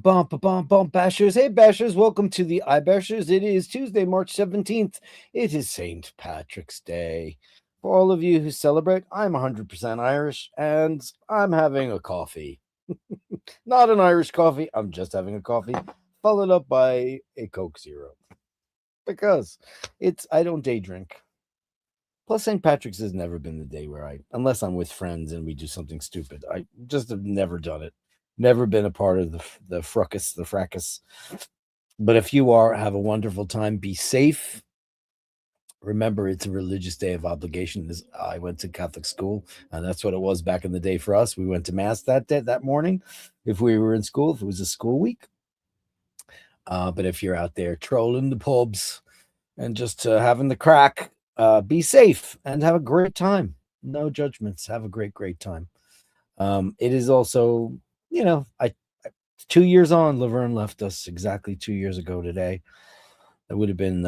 Bump, Bashers. Hey, Bashers, welcome to the iBashers. It is Tuesday, March 17th. It is St. Patrick's Day. For all of you who celebrate, I'm 100% Irish, and I'm having a coffee. Not an Irish coffee, I'm just having a coffee, followed up by a Coke Zero. Because I don't day drink. Plus, St. Patrick's has never been the day where unless I'm with friends and we do something stupid, I just have never done it. Never been a part of the fracas. But if you are, have a wonderful time. Be safe. Remember, it's a religious day of obligation. I went to Catholic school, and that's what it was back in the day for us. We went to mass that morning if we were in school, if it was a school week. But if you're out there trolling the pubs and just having the crack, be safe and have a great time. No judgments. Have a great time. It is also, 2 years on, Laverne left us exactly 2 years ago today. It would have been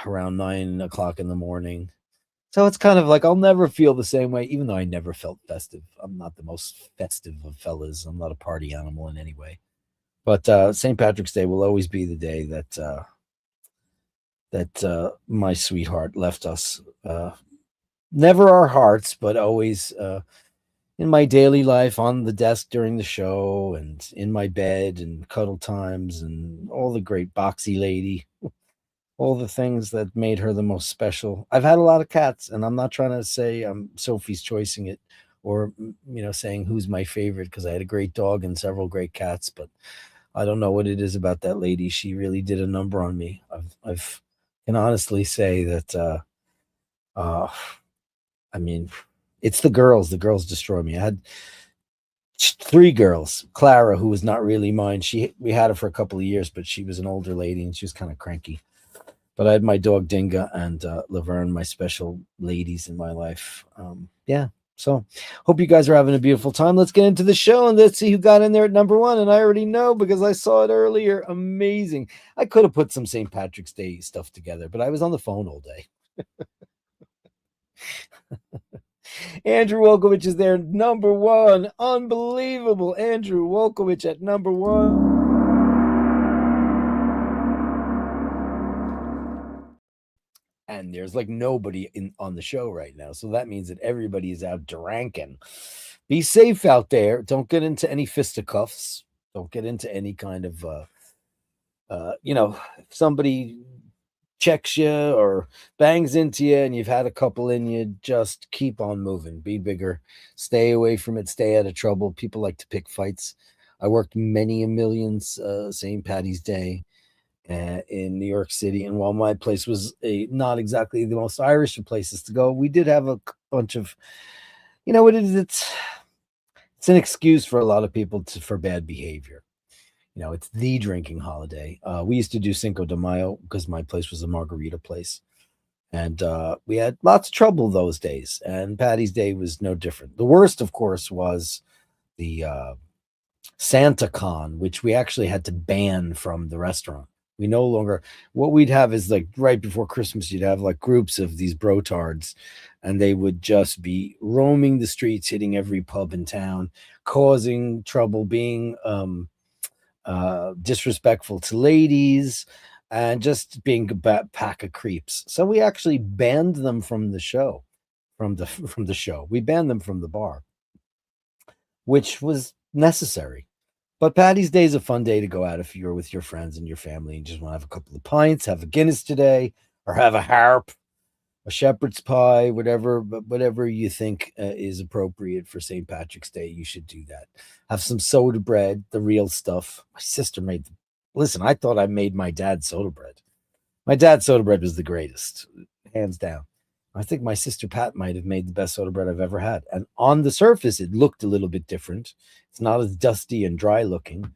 around 9 o'clock in the morning. So it's kind of like I'll never feel the same way, even though I never felt festive. I'm not the most festive of fellas. I'm not a party animal in any way. But St. Patrick's Day will always be the day that my sweetheart left us. Never our hearts, but always in my daily life, on the desk during the show, and in my bed, and cuddle times, and all the great boxy lady, all the things that made her the most special. I've had a lot of cats, and I'm not trying to say I'm Sophie's choicing it, or saying who's my favorite, because I had a great dog and several great cats, but I don't know what it is about that lady. She really did a number on me. I've can honestly say that. It's the girls. The girls destroy me. I had 3 girls. Clara, who was not really mine. We had her for a couple of years, but she was an older lady and she was kind of cranky. But I had my dog Dinga and Laverne, my special ladies in my life. So hope you guys are having a beautiful time. Let's get into the show and let's see who got in there at number 1. And I already know because I saw it earlier. Amazing. I could have put some St. Patrick's Day stuff together, but I was on the phone all day. Andrew Wolkowicz is there, number 1. Unbelievable. Andrew Wolkowicz at number 1. And there's like nobody on the show right now. So that means that everybody is out drinking. Be safe out there. Don't get into any fisticuffs. Don't get into any kind of, if somebody checks you or bangs into you and you've had a couple in you, just keep on moving. Be bigger. Stay away from it. Stay out of trouble. People like to pick fights. I worked many a millions St. Paddy's Day in New York City, and while my place was not exactly the most Irish of places to go, we did have a bunch of, what it is, it's an excuse for a lot of people for bad behavior. It's the drinking holiday. We used to do Cinco de Mayo because my place was a margarita place. And we had lots of trouble those days. And Paddy's Day was no different. The worst, of course, was the Santa Con, which we actually had to ban from the restaurant. We no longer, what we'd have is like right before Christmas, you'd have like groups of these brotards, and they would just be roaming the streets, hitting every pub in town, causing trouble, being disrespectful to ladies, and just being a pack of creeps. So we actually banned them from the show, from the show. We banned them from the bar, which was necessary. But Paddy's Day is a fun day to go out if you're with your friends and your family and just want to have a couple of pints, have a Guinness today, or have a harp, a shepherd's pie, whatever you think is appropriate for St. Patrick's Day. You should do that. Have some soda bread, the real stuff. My sister listen, I thought I made my dad's soda bread. My dad's soda bread was the greatest, hands down. I think my sister Pat might have made the best soda bread I've ever had. And on the surface, it looked a little bit different. It's not as dusty and dry looking,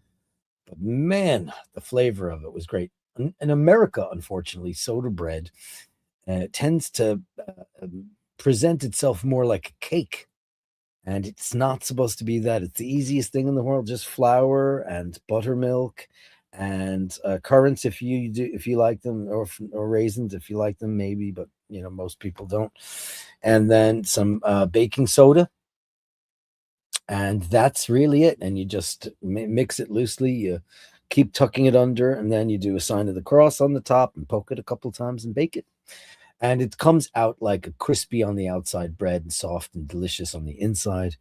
but man, the flavor of it was great. In America, unfortunately, soda bread tends to present itself more like a cake. And it's not supposed to be that. It's the easiest thing in the world, just flour and buttermilk and currants if you like them, or raisins if you like them, maybe, but most people don't. And then some baking soda, and that's really it. And you just mix it loosely. You keep tucking it under, and then you do a sign of the cross on the top and poke it a couple of times and bake it. And it comes out like a crispy on the outside bread and soft and delicious on the inside.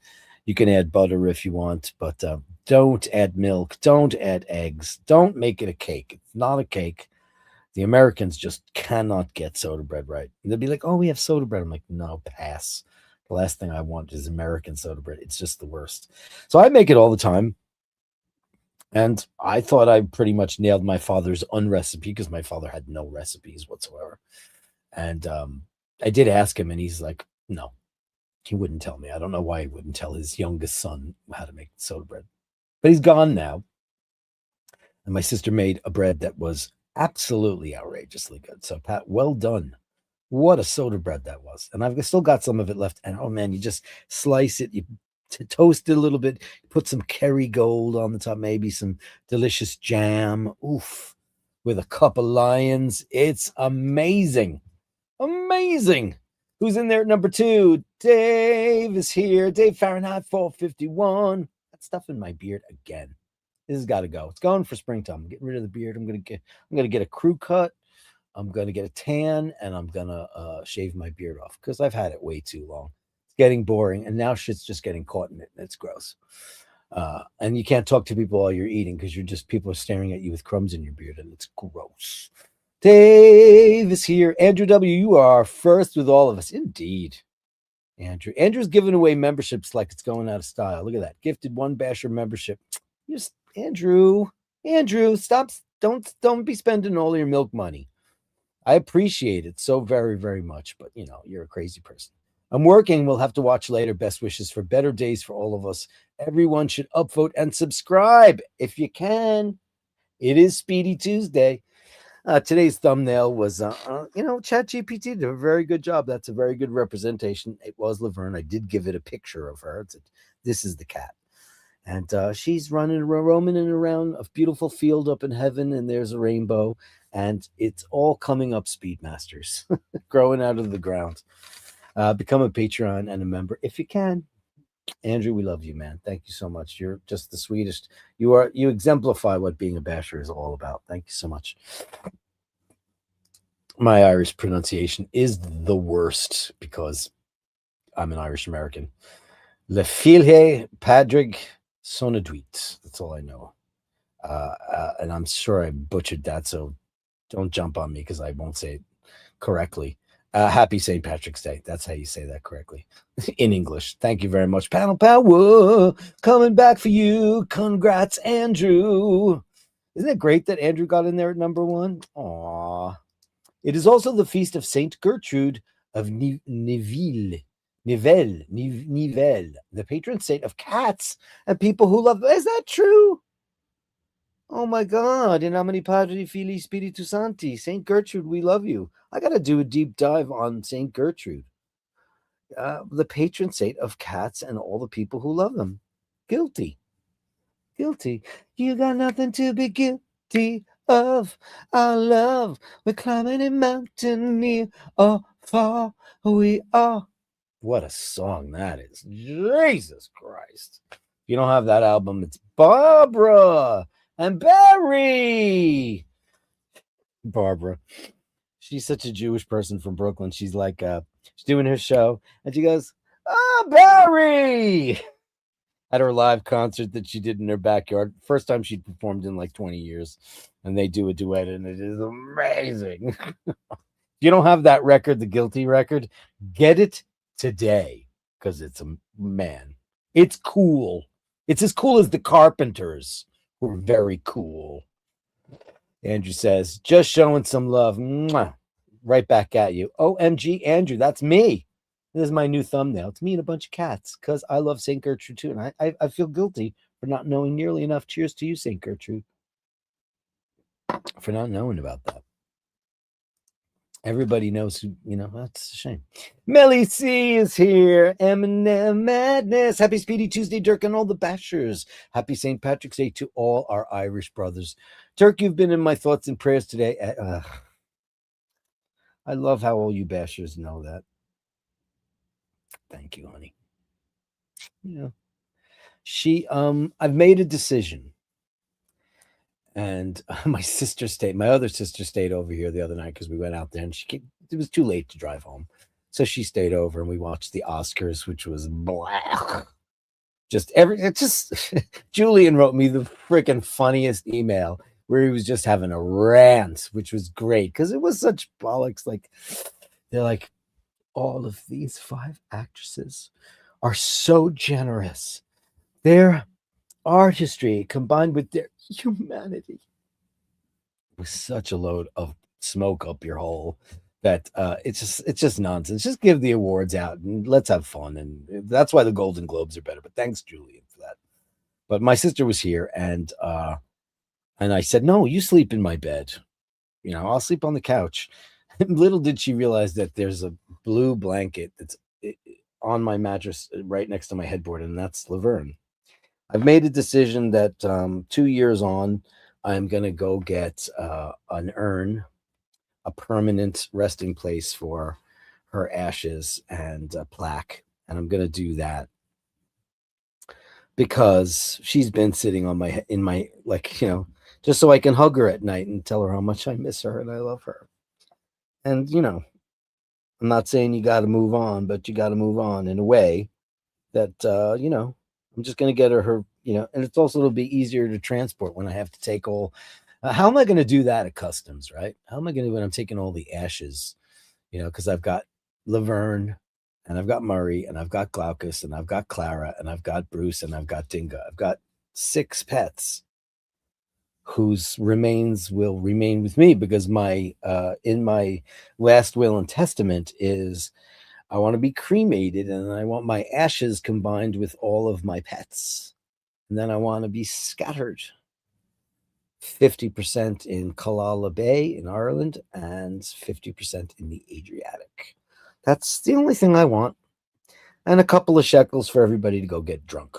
You can add butter if you want, but don't add milk. Don't add eggs. Don't make it a cake. It's not a cake. The Americans just cannot get soda bread right. And they'll be like, oh, we have soda bread. I'm like, no, pass. The last thing I want is American soda bread. It's just the worst. So I make it all the time. And I thought I pretty much nailed my father's unrecipe, because my father had no recipes whatsoever. And I did ask him, and he's like, no, he wouldn't tell me. I don't know why he wouldn't tell his youngest son how to make soda bread. But he's gone now. And my sister made a bread that was absolutely outrageously good. So, Pat, well done. What a soda bread that was. And I've still got some of it left. And, oh, man, you just slice it. You toast it a little bit. Put some Kerrygold on the top, maybe some delicious jam. Oof. With a cup of Lions. It's amazing. Amazing. Who's in there at number 2? Dave is here. Dave Fahrenheit 451. That stuff in my beard again. This has got to go. It's going for springtime. I'm getting rid of the beard. I'm gonna get a crew cut. I'm gonna get a tan, and I'm gonna shave my beard off, because I've had it way too long. It's getting boring, and now shit's just getting caught in it, and it's gross. And you can't talk to people while you're eating, because people are staring at you with crumbs in your beard, and it's gross. Dave is here. Andrew W., you are first with all of us. Indeed. Andrew's giving away memberships like it's going out of style. Look at that. Gifted 1 Basher membership. Andrew, stop. Don't be spending all your milk money. I appreciate it so very, very much, but you're a crazy person. I'm working. We'll have to watch later. Best wishes for better days for all of us. Everyone should upvote and subscribe if you can. It is Speedy Tuesday. Today's thumbnail was, ChatGPT did a very good job. That's a very good representation. It was Laverne. I did give it a picture of her. This is the cat. And she's roaming around a beautiful field up in heaven, and there's a rainbow. And it's all coming up, Speedmasters, growing out of the ground. Become a Patreon and a member if you can. Andrew, we love you, man. Thank you so much. You're just the sweetest. You exemplify what being a basher is all about. Thank you so much. My Irish pronunciation is the worst, because I'm an Irish American. Le filhe Padrig sonaduit. That's all I know. And I'm sure I butchered that, so don't jump on me, because I won't say it correctly. Happy St. Patrick's Day. That's how you say that correctly in English. Thank you very much. Panel Power coming back for you. Congrats, Andrew. Isn't it great that Andrew got in there at number 1? Aw. It is also the feast of Saint Gertrude of Nivelle, the patron saint of cats and people who love them. Is that true? Oh my God. In nomine Padre, Filii, Spiritus Sancti. Saint Gertrude, we love you. I got to do a deep dive on Saint Gertrude, the patron saint of cats and all the people who love them. Guilty. You got nothing to be guilty of. Our love, we're climbing a mountain near or far. We are. What a song that is. Jesus Christ. If you don't have that album, it's Barbara and Barry. Barbara. She's such a Jewish person from Brooklyn. She's like, she's doing her show, and she goes, "Oh, Barry!" At her live concert that she did in her backyard. First time she'd performed in like 20 years, and they do a duet, and it is amazing. If you don't have that record, the Guilty record, get it today, because it's it's cool. It's as cool as the Carpenters, who are very cool. Andrew says, just showing some love. Mwah. right back at you. OMG, Andrew, that's me. This is my new thumbnail. It's me and a bunch of cats because I love St. Gertrude too. And I feel guilty for not knowing nearly enough. Cheers to you, St. Gertrude, for not knowing about that. Everybody knows who, that's a shame. Melly C is here. Eminem Madness. Happy Speedy Tuesday, Dirk, and all the bashers. Happy St. Patrick's Day to all our Irish brothers. Dirk, you've been in my thoughts and prayers today. I love how all you bashers know that. Thank you, honey. Yeah. I've made a decision. And my other sister stayed over here the other night because we went out there and it was too late to drive home. So she stayed over and we watched the Oscars, which was blah. Julian wrote me the freaking funniest email where he was just having a rant, which was great because it was such bollocks. Like, they're like, all of these 5 actresses are so generous. Their artistry combined with their humanity was such a load of smoke up your hole that it's just nonsense. Just give the awards out and let's have fun. And that's why the Golden Globes are better. But thanks, Julian, for that. But my sister was here and I said, no, you sleep in my bed. I'll sleep on the couch. Little did she realize that there's a blue blanket that's on my mattress right next to my headboard, and that's Laverne. I've made a decision that 2 years on, I'm going to go get an urn, a permanent resting place for her ashes and a plaque. And I'm going to do that because she's been sitting on just so I can hug her at night and tell her how much I miss her and I love her. And, I'm not saying you got to move on, but you got to move on in a way that, I'm just going to get her, and it's also, it'll be easier to transport when I have to take all, how am I going to do that at customs, right? How am I going to do when I'm taking all the ashes, because I've got Laverne and I've got Murray and I've got Glaucus and I've got Clara and I've got Bruce and I've got Dinga. I've got 6 pets whose remains will remain with me because in my last will and testament is I want to be cremated and I want my ashes combined with all of my pets. And then I want to be scattered 50% in Killala Bay in Ireland and 50% in the Adriatic. That's the only thing I want. And a couple of shekels for everybody to go get drunk.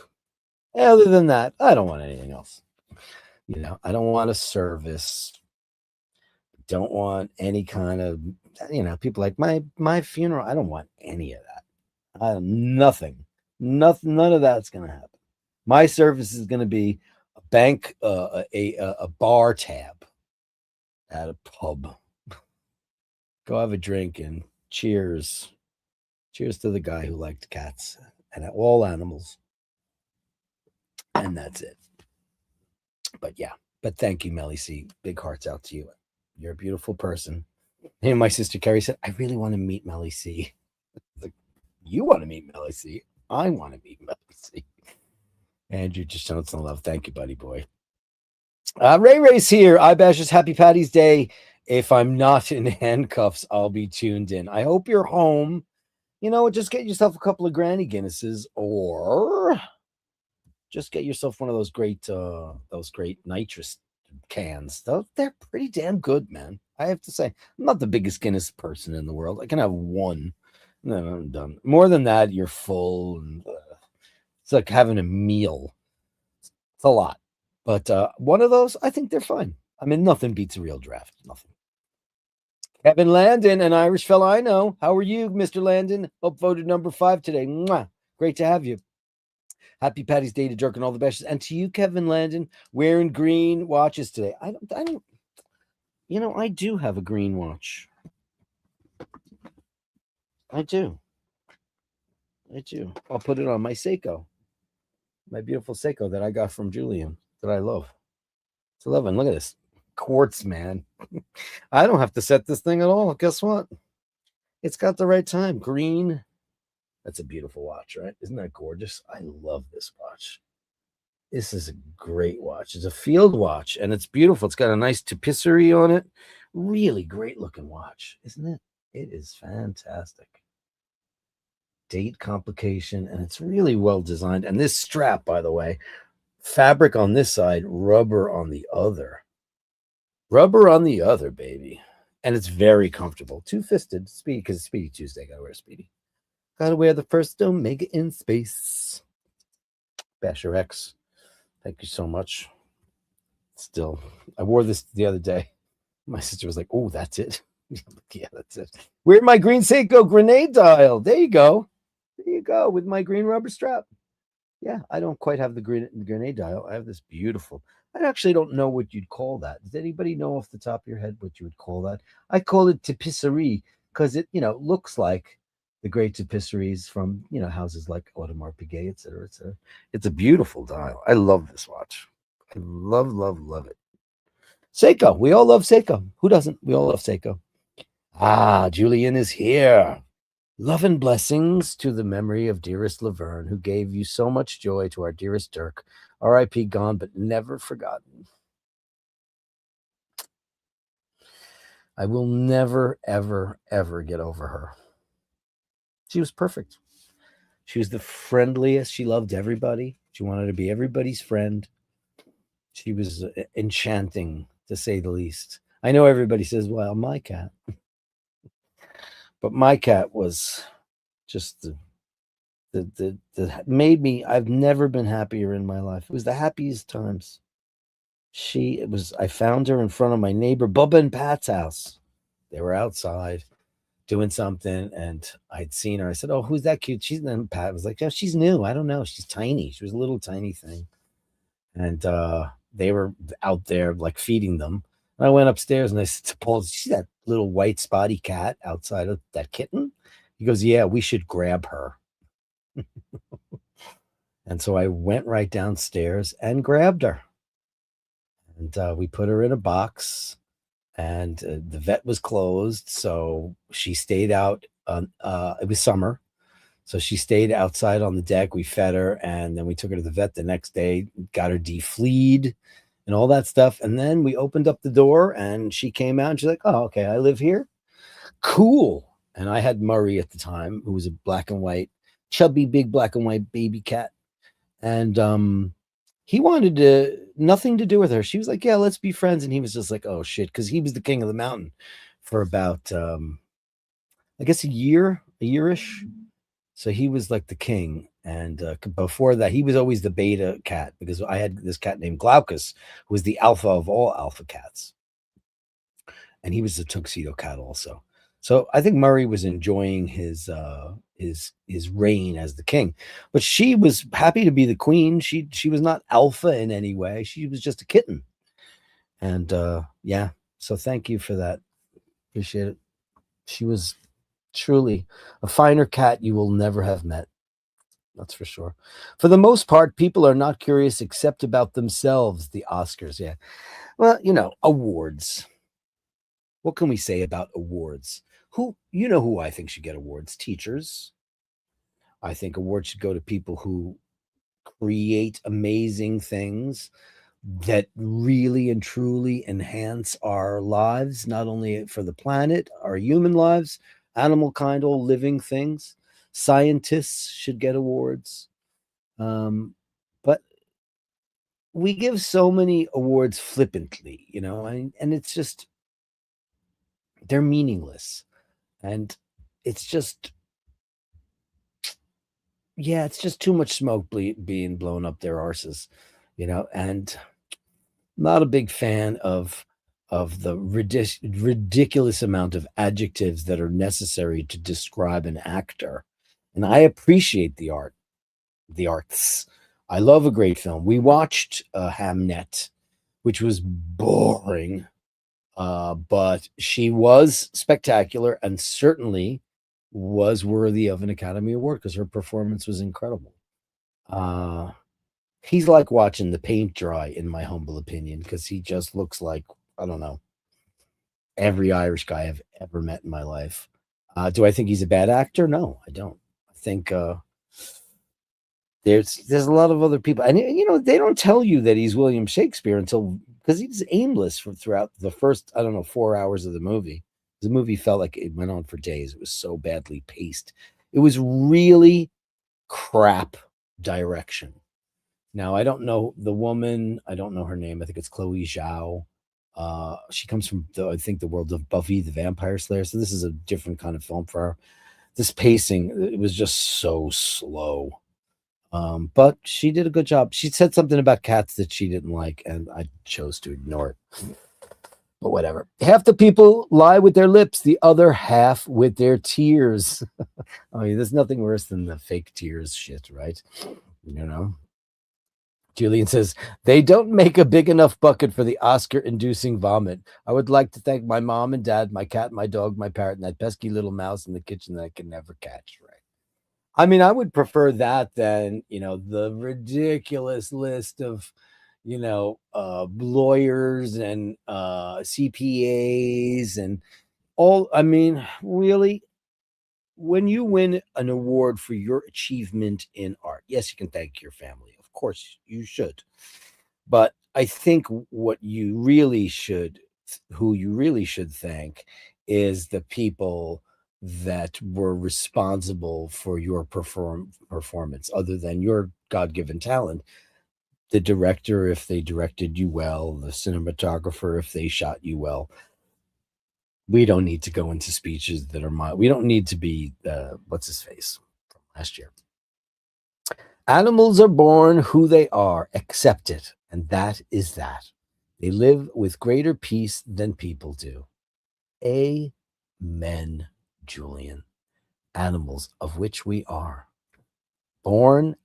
Other than that, I don't want anything else. I don't want a service. Don't want any kind of, people like my funeral. I don't want any of that. Nothing. None of that's going to happen. My service is going to be a bank, a bar tab at a pub. Go have a drink and cheers. Cheers to the guy who liked cats and all animals. And that's it. But yeah, thank you, Melly C. Big hearts out to you. You're a beautiful person. And my sister Carrie said, I really want to meet Melly C. Like, you want to meet Melly C? I want to meet Melly C. Andrew just showed some love. Thank you, buddy boy. Ray Ray's here. iBashers, happy Paddy's Day. If I'm not in handcuffs, I'll be tuned in. I hope you're home. Just get yourself a couple of Granny Guinnesses or just get yourself one of those great nitrous cans. They're pretty damn good, man. I have to say, I'm not the biggest Guinness person in the world. I can have one, and then I'm done. More than that, you're full, and it's like having a meal. It's a lot, but one of those, I think they're fine. I mean, nothing beats a real draft. Nothing. Kevin Landon, an Irish fella I know. How are you, Mr. Landon? Hope voted number 5 today. Mwah. Great to have you. Happy Paddy's Day to Dirk and all the best. And to you, Kevin Landon, wearing green watches today. I don't, I do have a green watch. I do. I'll put it on my Seiko. My beautiful Seiko that I got from Julian that I love. It's 11. Look at this. Quartz, man. I don't have to set this thing at all. Guess what? It's got the right time. Green. That's a beautiful watch, right? Isn't that gorgeous? I love this watch. This is a great watch. It's a field watch, and it's beautiful. It's got a nice tapisserie on it. Really great looking watch, isn't it? It is fantastic. Date complication, and it's really well designed. And this strap, by the way, fabric on this side, rubber on the other. Rubber on the other, baby. And it's very comfortable. Two-fisted, Speedy, because it's Speedy Tuesday. Gotta wear Speedy. Gotta wear the first Omega in space. Basher X. Thank you so much. Still, I wore this the other day. My sister was like, "Oh, that's it." Yeah, that's it. Where'd my green Seiko grenade dial? There you go. There you go with my green rubber strap. Yeah, I don't quite have the grenade dial. I have this beautiful. I actually don't know what you'd call that. Does anybody know off the top of your head what you would call that? I call it tapisserie because it, looks like the great tapisseries from, houses like Audemars Piguet, et cetera, et cetera. It's a beautiful dial. I love this watch. I love, love, love it. Seiko. We all love Seiko. Who doesn't? We all love Seiko. Ah, Julian is here. Love and blessings to the memory of dearest Laverne, who gave you so much joy, to our dearest Dirk. R.I.P. gone, but never forgotten. I will never, ever, ever get over her. She was perfect. She was the friendliest. She loved everybody. She wanted to be everybody's friend. She was enchanting, to say the least. I know everybody says, well, my cat. But my cat was just the made me. I've never been happier in my life. It was the happiest times. I found her in front of my neighbor Bubba and Pat's house. They were outside doing something, and I'd seen her. I said, "Oh, who's that cute?" Then Pat was like, "Oh, she's new. I don't know. She's tiny. She was a little tiny thing." And they were out there like feeding them. And I went upstairs and I said to Paul, "See that little white spotty cat outside of that kitten?" He goes, "Yeah, we should grab her." And so I went right downstairs and grabbed her. And we put her in a box, and the vet was closed. So she stayed out. It was summer. So she stayed outside on the deck. We fed her, and then we took her to the vet the next day, got her defleed and all that stuff. And then we opened up the door, and she came out, and she's like, "Oh, okay, I live here. Cool." And I had Murray at the time, who was a black and white, chubby, big black and white baby cat. And he wanted nothing to do with her. She was like, "Yeah, let's be friends." And he was just like, "Oh, shit," because he was the king of the mountain for about, I guess, a year-ish. So he was like the king. And before that, he was always the beta cat, because I had this cat named Glaucus, who was the alpha of all alpha cats. And he was the tuxedo cat also. So I think Murray was enjoying his reign as the king, but she was happy to be the queen. She was not alpha in any way. She was just a kitten. And yeah, so thank you for that. Appreciate it. She was truly a finer cat you will never have met. That's for sure. For the most part, people are not curious except about themselves. The Oscars, yeah. Well, awards. What can we say about awards? Who I think should get awards? Teachers. I think awards should go to people who create amazing things that really and truly enhance our lives, not only for the planet, our human lives, animal kind, all living things. Scientists should get awards. But we give so many awards flippantly, and it's just, they're meaningless. And it's just, yeah, it's just too much smoke being blown up their arses, and not a big fan of the ridiculous amount of adjectives that are necessary to describe an actor. And I appreciate the arts. I love a great film. We watched Hamnet, which was boring, but she was spectacular and certainly was worthy of an Academy Award because her performance was incredible. He's like watching the paint dry, in my humble opinion, because he just looks like, I don't know, every Irish guy I've ever met in my life. Do I think he's a bad actor? No, I don't. I think There's a lot of other people, and they don't tell you that he's William Shakespeare until because he's aimless throughout the first, I don't know, 4 hours of the movie. The movie felt like it went on for days. It was so badly paced. It was really crap direction. Now I don't know the woman. I don't know her name. I think it's Chloe Zhao. She comes from I think the world of Buffy the Vampire Slayer. So this is a different kind of film for her. This pacing, it was just so slow. But she did a good job. She said something about cats that she didn't like, and I chose to ignore it. But whatever. Half the people lie with their lips, the other half with their tears. I mean, there's nothing worse than the fake tears shit, right? You know? Julian says, they don't make a big enough bucket for the Oscar inducing vomit. I would like to thank my mom and dad, my cat, my dog, my parrot, and that pesky little mouse in the kitchen that I can never catch, right? I mean, I would prefer that than, the ridiculous list of, lawyers and CPAs and all. I mean, really, when you win an award for your achievement in art, yes, you can thank your family. Of course, you should. But I think who you really should thank is the people that were responsible for your performance, other than your God-given talent. The director, if they directed you well, the cinematographer, if they shot you well. We don't need to go into speeches that are we don't need to be what's his face from last year. Animals are born who they are, accept it, and that is that. They live with greater peace than people do. Amen, Julian. Animals of which we are. Born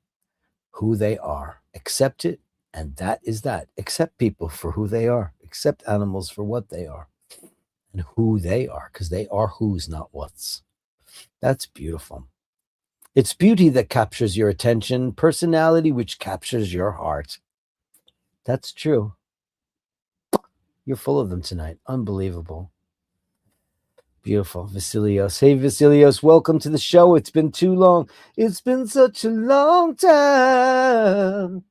who they are. Accept it, and that is that. Accept people for who they are. Accept animals for what they are and who they are, because they are who's, not what's. That's beautiful. It's beauty that captures your attention, personality which captures your heart. That's true. You're full of them tonight. Unbelievable. Beautiful. Vasilios. Hey, Vasilios, welcome to the show. It's been too long. It's been such a long time.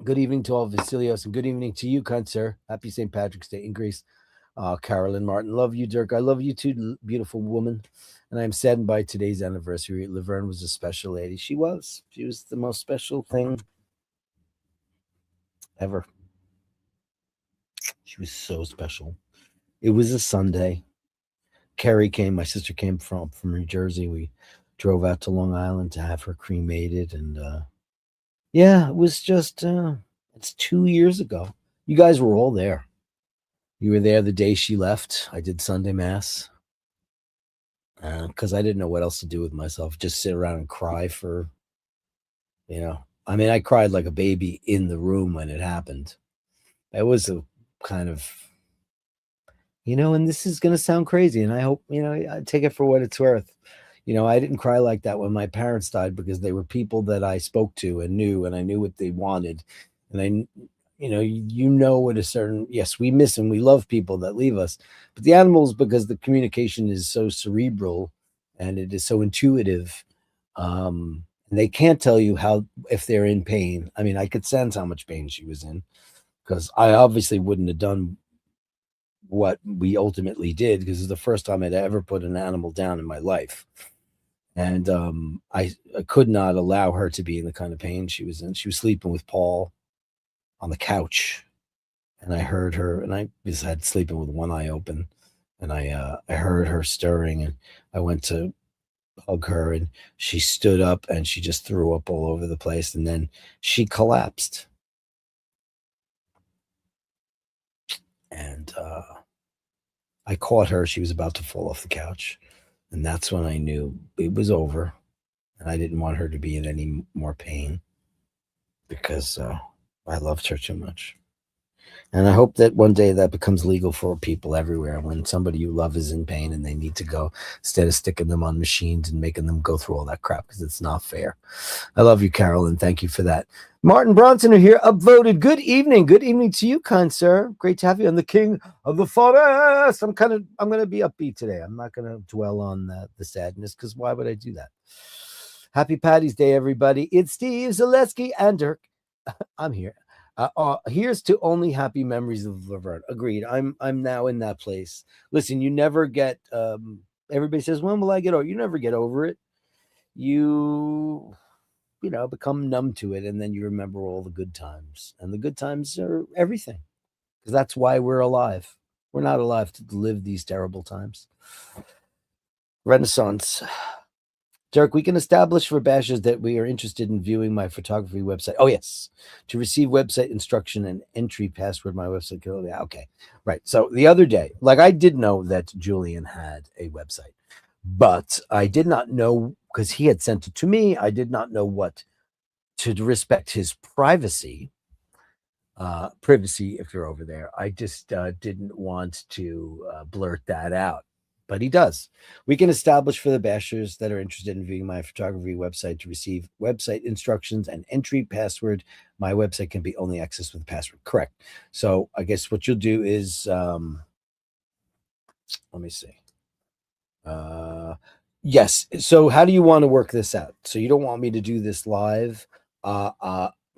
Good evening to all Vasilios, and good evening to you, kind sir. Happy St. Patrick's Day in Greece. Carolyn Martin, love you, Dirk. I love you too, beautiful woman. And I'm saddened by today's anniversary. Laverne was a special lady. She was. She was the most special thing ever. She was so special. It was a Sunday. Carrie came, my sister came from New Jersey. We drove out to Long Island to have her cremated. And yeah, it was just, it's 2 years ago. You guys were all there. You were there the day she left. I did Sunday Mass because I didn't know what else to do with myself. Just sit around and cry for, I mean, I cried like a baby in the room when it happened. It was a kind of, and this is going to sound crazy, and I hope, I take it for what it's worth. I didn't cry like that when my parents died, because they were people that I spoke to and knew, and I knew what they wanted. And what a certain, yes, we miss and we love people that leave us, but the animals, because the communication is so cerebral and it is so intuitive, and they can't tell you if they're in pain. I mean, I could sense how much pain she was in, because I obviously wouldn't have done what we ultimately did, because it's the first time I'd ever put an animal down in my life. And I could not allow her to be in the kind of pain she was in. She was sleeping with Paul on the couch, and I heard her, and I just had sleeping with one eye open, and I heard her stirring, and I went to hug her, and she stood up and she just threw up all over the place, and then she collapsed. And I caught her. She was about to fall off the couch, and that's when I knew it was over, and I didn't want her to be in any more pain, because I loved her too much. And I hope that one day that becomes legal for people everywhere. When somebody you love is in pain and they need to go, instead of sticking them on machines and making them go through all that crap, because it's not fair. I love you, Carol, and thank you for that. Martin Bronson are here, upvoted. Good evening. Good evening to you, kind sir. Great to have you on the King of the Forest. I'm going to be upbeat today. I'm not going to dwell on the sadness, because why would I do that? Happy Paddy's Day, everybody. It's Steve Zaleski and Dirk. I'm here. Here's to only happy memories of Laverne. Agreed. I'm now in that place. Listen, you never get. Everybody says, "When will I get over?" You never get over it. You become numb to it, and then you remember all the good times, and the good times are everything, because that's why we're alive. We're not alive to live these terrible times. Renaissance. Dirk, we can establish for Bashers that we are interested in viewing my photography website. Oh, yes. To receive website instruction and entry password, my website. Yeah, okay. Right. So the other day, like, I did know that Julian had a website, but I did not know, because he had sent it to me. I did not know what to respect his privacy. Privacy, if you're over there. I just didn't want to blurt that out, but he does. We can establish for the bashers that are interested in viewing my photography website to receive website instructions and entry password. My website can be only accessed with a password. Correct. So I guess what you'll do is, let me see. Yes. So how do you want to work this out? So you don't want me to do this live.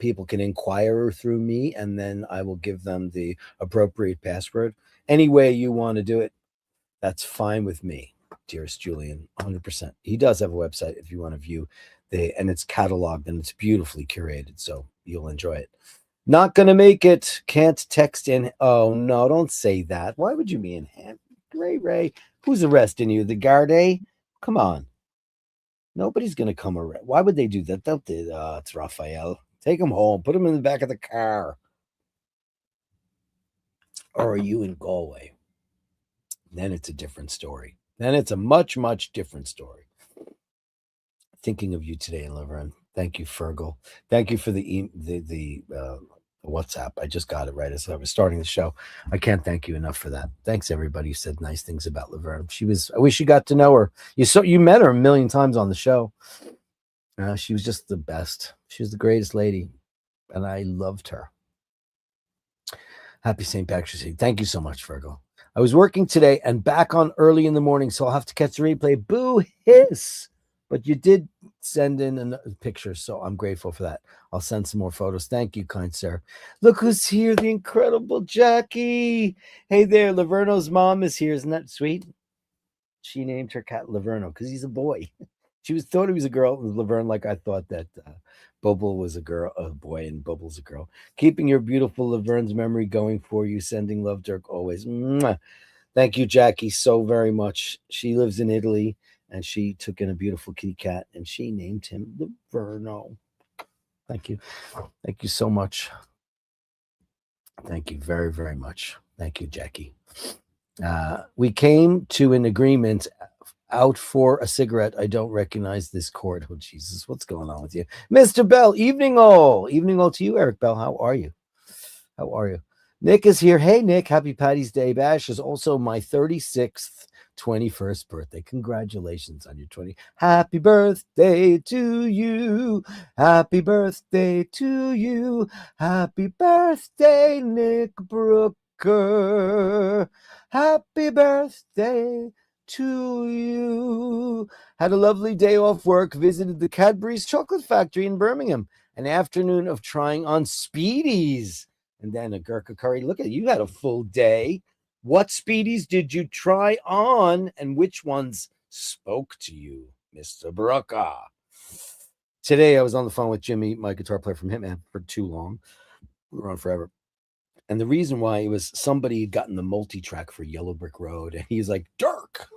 People can inquire through me, and then I will give them the appropriate password. Any way you want to do it, that's fine with me, dearest Julian. 100%. He does have a website if you want to view and it's cataloged and it's beautifully curated, so you'll enjoy it. Not gonna make it. Can't text in. Oh no, don't say that. Why would you be in hand? Ray, who's arresting you? The guard? Come on. Nobody's gonna come arrest. Why would they do that? Don't they? It's Raphael. Take him home. Put him in the back of the car. Or are you in Galway? Then it's a different story. Then it's a much, much different story. Thinking of you today, Laverne. Thank you, Fergal. Thank you for the WhatsApp. I just got it right as I was starting the show. I can't thank you enough for that. Thanks, everybody who said nice things about Laverne. I wish you got to know her. You met her a million times on the show. She was just the best. She was the greatest lady, and I loved her. Happy St. Patrick's Day. Thank you so much, Virgo. I was working today and back on early in the morning, so I'll have to catch the replay. Boo hiss. But you did send in a picture, so I'm grateful for that. I'll send some more photos. Thank you, kind sir. Look who's here, the incredible Jackie. Hey there, Laverno's mom is here. Isn't that sweet? She named her cat Laverno because he's a boy. She thought he was a girl, Laverne, like I thought that Bubble was a boy, and Bubble's a girl. Keeping your beautiful Laverne's memory going for you. Sending love, Dirk, always. Mwah. Thank you, Jackie, so very much. She lives in Italy, and she took in a beautiful kitty cat, and she named him Laverno. Thank you. Thank you so much. Thank you very, very much. Thank you, Jackie. We came to an agreement out for a cigarette. I don't recognize this chord. Oh, Jesus, what's going on with you? Mr. Bell, evening all. Evening all to you, Eric Bell. How are you? How are you? Nick is here. Hey, Nick, happy Paddy's Day. Bash is also my 36th 21st birthday. Congratulations on your 20. Happy birthday to you. Happy birthday to you. Happy birthday, Nick Brooker. Happy birthday to you. Had a lovely day off work, visited the Cadbury's chocolate factory in Birmingham. An afternoon of trying on Speedies and then a Gurkha curry. Look at you, had a full day. What Speedies did you try on, and which ones spoke to you, Mr. Brooker? Today I was on the phone with Jimmy, my guitar player from Hitman, for too long. We were on forever. And the reason why it was somebody had gotten the multi-track for Yellow Brick Road, and he's like, Dirk,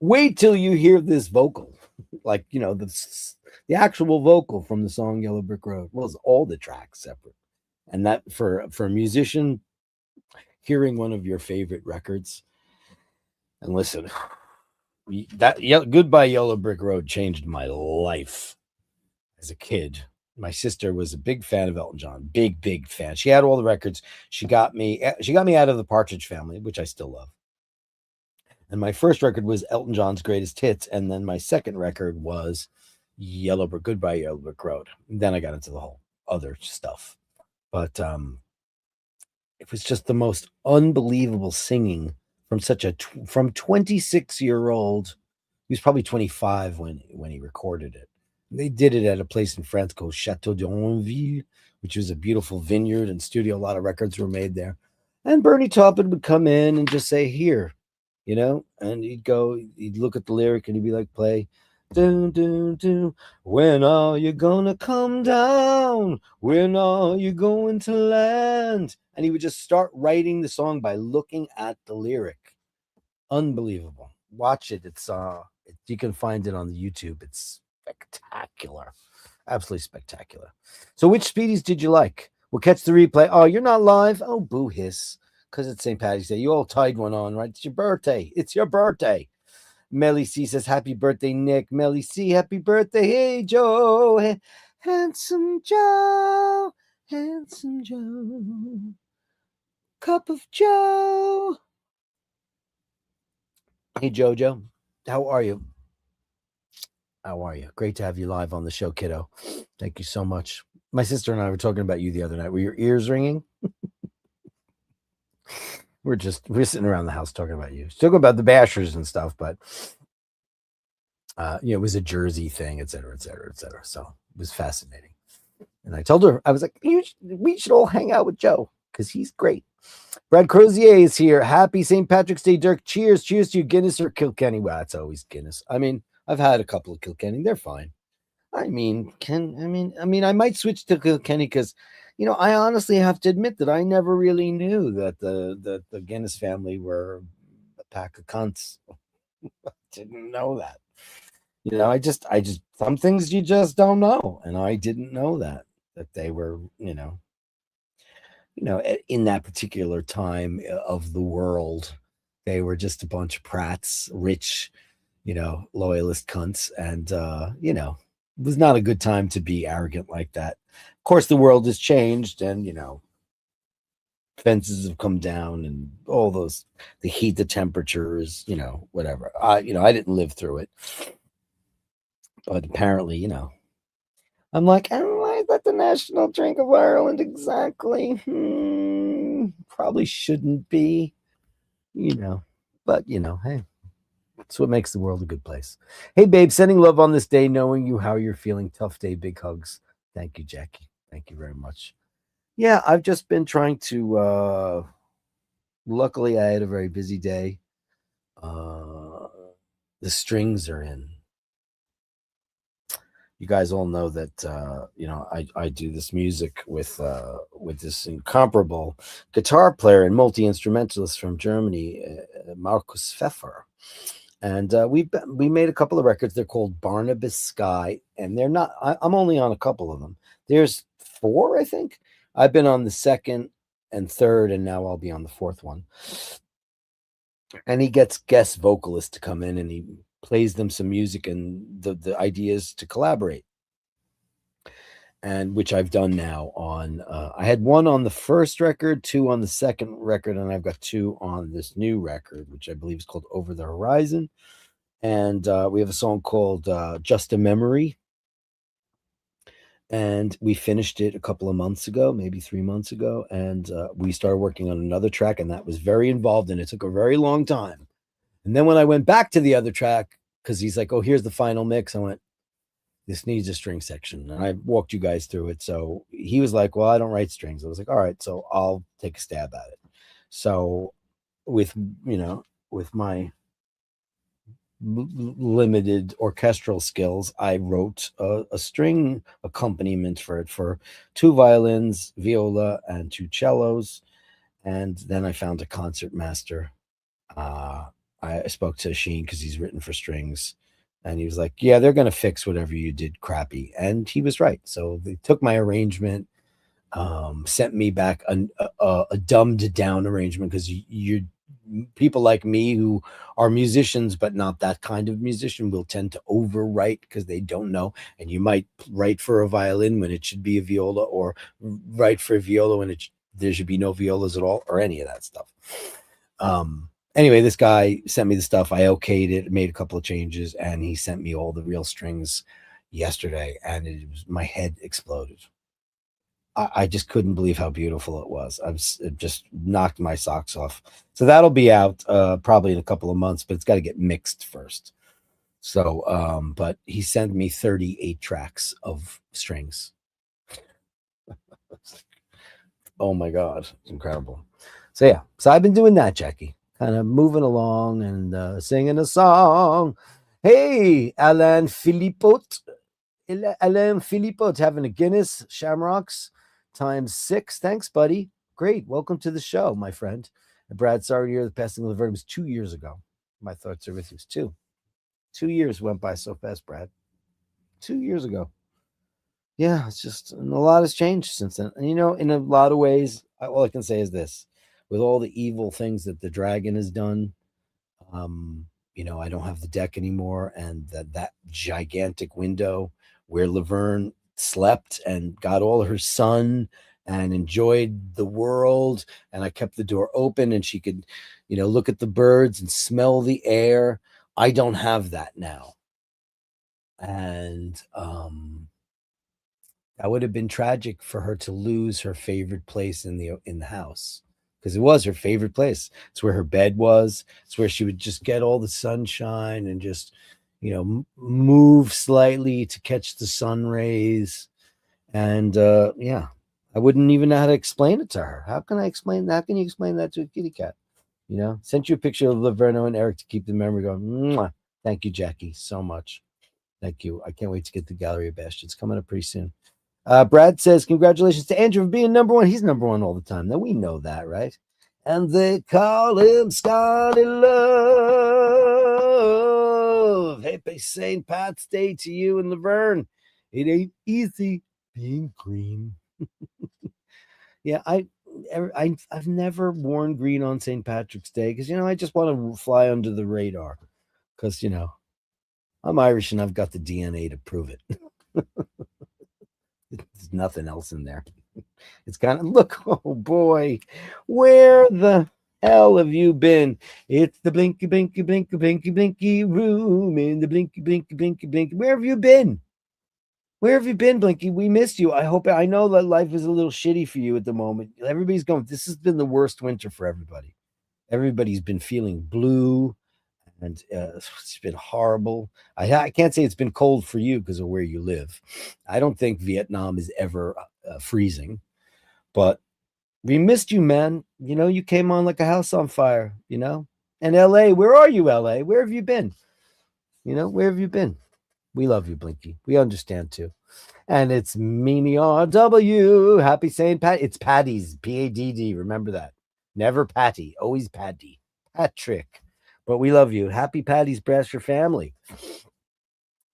wait till you hear this vocal. Like, the actual vocal from the song Yellow Brick Road. Well, it's all the tracks separate. And that for a musician, hearing one of your favorite records, and listen, Goodbye Yellow Brick Road changed my life as a kid. My sister was a big fan of Elton John, big fan. She had all the records. She got me out of the Partridge Family, which I still love. And my first record was Elton John's Greatest Hits, and then my second record was Goodbye Yellow Brick Road. And then I got into the whole other stuff. But it was just the most unbelievable singing from from 26-year-old He was probably 25 when he recorded it. They did it at a place in France called Chateau d'Onville, which was a beautiful vineyard and studio. A lot of records were made there. And Bernie Taupin would come in and just say, "Here," and he'd look at the lyric and he'd be like, "Play. Dun, dun, dun. When are you gonna come down? When are you going to land?" And he would just start writing the song by looking at the lyric. Unbelievable. Watch it. You can find it on the YouTube. It's spectacular. Absolutely spectacular. So which Speedies did you like? We'll catch the replay. Oh, you're not live? Oh, boo hiss. Because it's St. Paddy's Day. You all tied one on, right? It's your birthday. It's your birthday. Melly C says, "Happy birthday, Nick." Melly C, happy birthday. Hey, Joe. Hey, handsome Joe. Handsome Joe. Cup of Joe. Hey, Jojo. How are you? How are you? Great to have you live on the show, kiddo. Thank you so much. My sister and I were talking about you the other night. Were your ears ringing? We're sitting around the house talking about you. Talking about the Bashers and stuff, but it was a Jersey thing, et cetera, et cetera, et cetera. So it was fascinating. And I told her, I was like, we should all hang out with Joe because he's great. Brad Crozier is here. Happy St. Patrick's Day, Dirk. Cheers. Cheers to you, Guinness or Kilkenny. Well, it's always Guinness. I mean, I've had a couple of Kilkenny. They're fine. I might switch to Kilkenny because, I honestly have to admit that I never really knew that the Guinness family were a pack of cunts. I didn't know that. I just some things you just don't know, and I didn't know that they were, in that particular time of the world, they were just a bunch of prats, rich, loyalist cunts, and it was not a good time to be arrogant like that. Of course, the world has changed, and fences have come down, and all those, the heat, the temperatures, whatever. I didn't live through it, but apparently, I'm like, is that the national drink of Ireland exactly? Probably shouldn't be, but hey. That's what makes the world a good place. Hey, babe, sending love on this day, knowing you, how you're feeling. Tough day, big hugs. Thank you, Jackie. Thank you very much. Yeah, I've just been trying to, luckily I had a very busy day. The strings are in. You guys all know that, I do this music with this incomparable guitar player and multi-instrumentalist from Germany, Markus Pfeffer. And we made a couple of records. They're called Barnabas Sky, and they're not. I'm only on a couple of them. There's 4, I think. I've been on the second and third, and now I'll be on the 4th one. And he gets guest vocalists to come in, and he plays them some music, and the idea is to collaborate. And which I've done now on. I had 1 on the first record, 2 on the second record, and I've got 2 on this new record, which I believe is called Over the Horizon. And we have a song called Just a Memory. And we finished it a couple of months ago, maybe 3 months ago. And we started working on another track, and that was very involved, and it took a very long time. And then when I went back to the other track, because he's like, "Oh, here's the final mix," I went, "This needs a string section." And I walked you guys through it. So he was like, "Well, I don't write strings." I was like, "All right, so I'll take a stab at it." So with my limited orchestral skills, I wrote a string accompaniment for it for 2 violins, viola, and 2 cellos. And then I found a concert master. I spoke to Sheen because he's written for strings. And he was like, "Yeah, they're going to fix whatever you did crappy." And he was right. So they took my arrangement, sent me back a dumbed down arrangement, because you people like me who are musicians, but not that kind of musician, will tend to overwrite because they don't know. And you might write for a violin when it should be a viola, or write for a viola when there should be no violas at all, or any of that stuff. Anyway, this guy sent me the stuff. I okayed it, made a couple of changes, and he sent me all the real strings yesterday, and my head exploded. I just couldn't believe how beautiful it was. It just knocked my socks off. So that'll be out probably in a couple of months, but it's got to get mixed first. So, but he sent me 38 tracks of strings. Oh my God, it's incredible. So yeah, so I've been doing that, Jackie, kind of moving along and singing a song. Hey, Alain Philippot having a Guinness Shamrocks ×6. Thanks, buddy. Great. Welcome to the show, my friend. And Brad, sorry to hear the passing of Laverne was 2 years ago. My thoughts are with you. 2. 2 years went by so fast, Brad. 2 years ago. Yeah, it's just, and a lot has changed since then. And, in a lot of ways, all I can say is this: with all the evil things that the dragon has done, um, I don't have the deck anymore, and that gigantic window where Laverne slept and got all her sun and enjoyed the world, and I kept the door open, and she could, look at the birds and smell the air. I don't have that now, and that would have been tragic for her to lose her favorite place in the house, because it was her favorite place. It's where her bed was. It's where she would just get all the sunshine and just, move slightly to catch the sun rays. And yeah, I wouldn't even know how to explain it to her. How can I explain that? How can you explain that to a kitty cat? Sent you a picture of Laverne and Eric to keep the memory going. Mwah. Thank you, Jackie, so much. Thank you. I can't wait to get the Gallery of Bastards coming up pretty soon. Brad says, congratulations to Andrew for being number one. He's number one all the time. Now we know that, right? And they call him Scotty Love. Happy St. Pat's Day to you and Laverne. It ain't easy being green. Yeah, I've never worn green on St. Patrick's Day because, I just want to fly under the radar because, I'm Irish and I've got the DNA to prove it. There's nothing else in there. It's kind of, look, oh boy, where the hell have you been? It's the blinky, blinky, blinky, blinky, blinky room in the blinky, blinky, blinky, blinky. Where have you been? Where have you been, Blinky? We missed you. I know that life is a little shitty for you at the moment. Everybody's going, this has been the worst winter for everybody. Everybody's been feeling blue and it's been horrible. I can't say it's been cold for you because of where you live. I don't think Vietnam is ever freezing, but we missed you, man. You came on like a house on fire, And LA, where are you, LA? Where have you been? Where have you been? We love you, Blinky. We understand too. And it's Mimi RW. Happy St. Pat. It's Paddy's, Padd. Remember that. Never Patty, always Paddy. Patrick. But we love you. Happy Paddy's Brass, your family.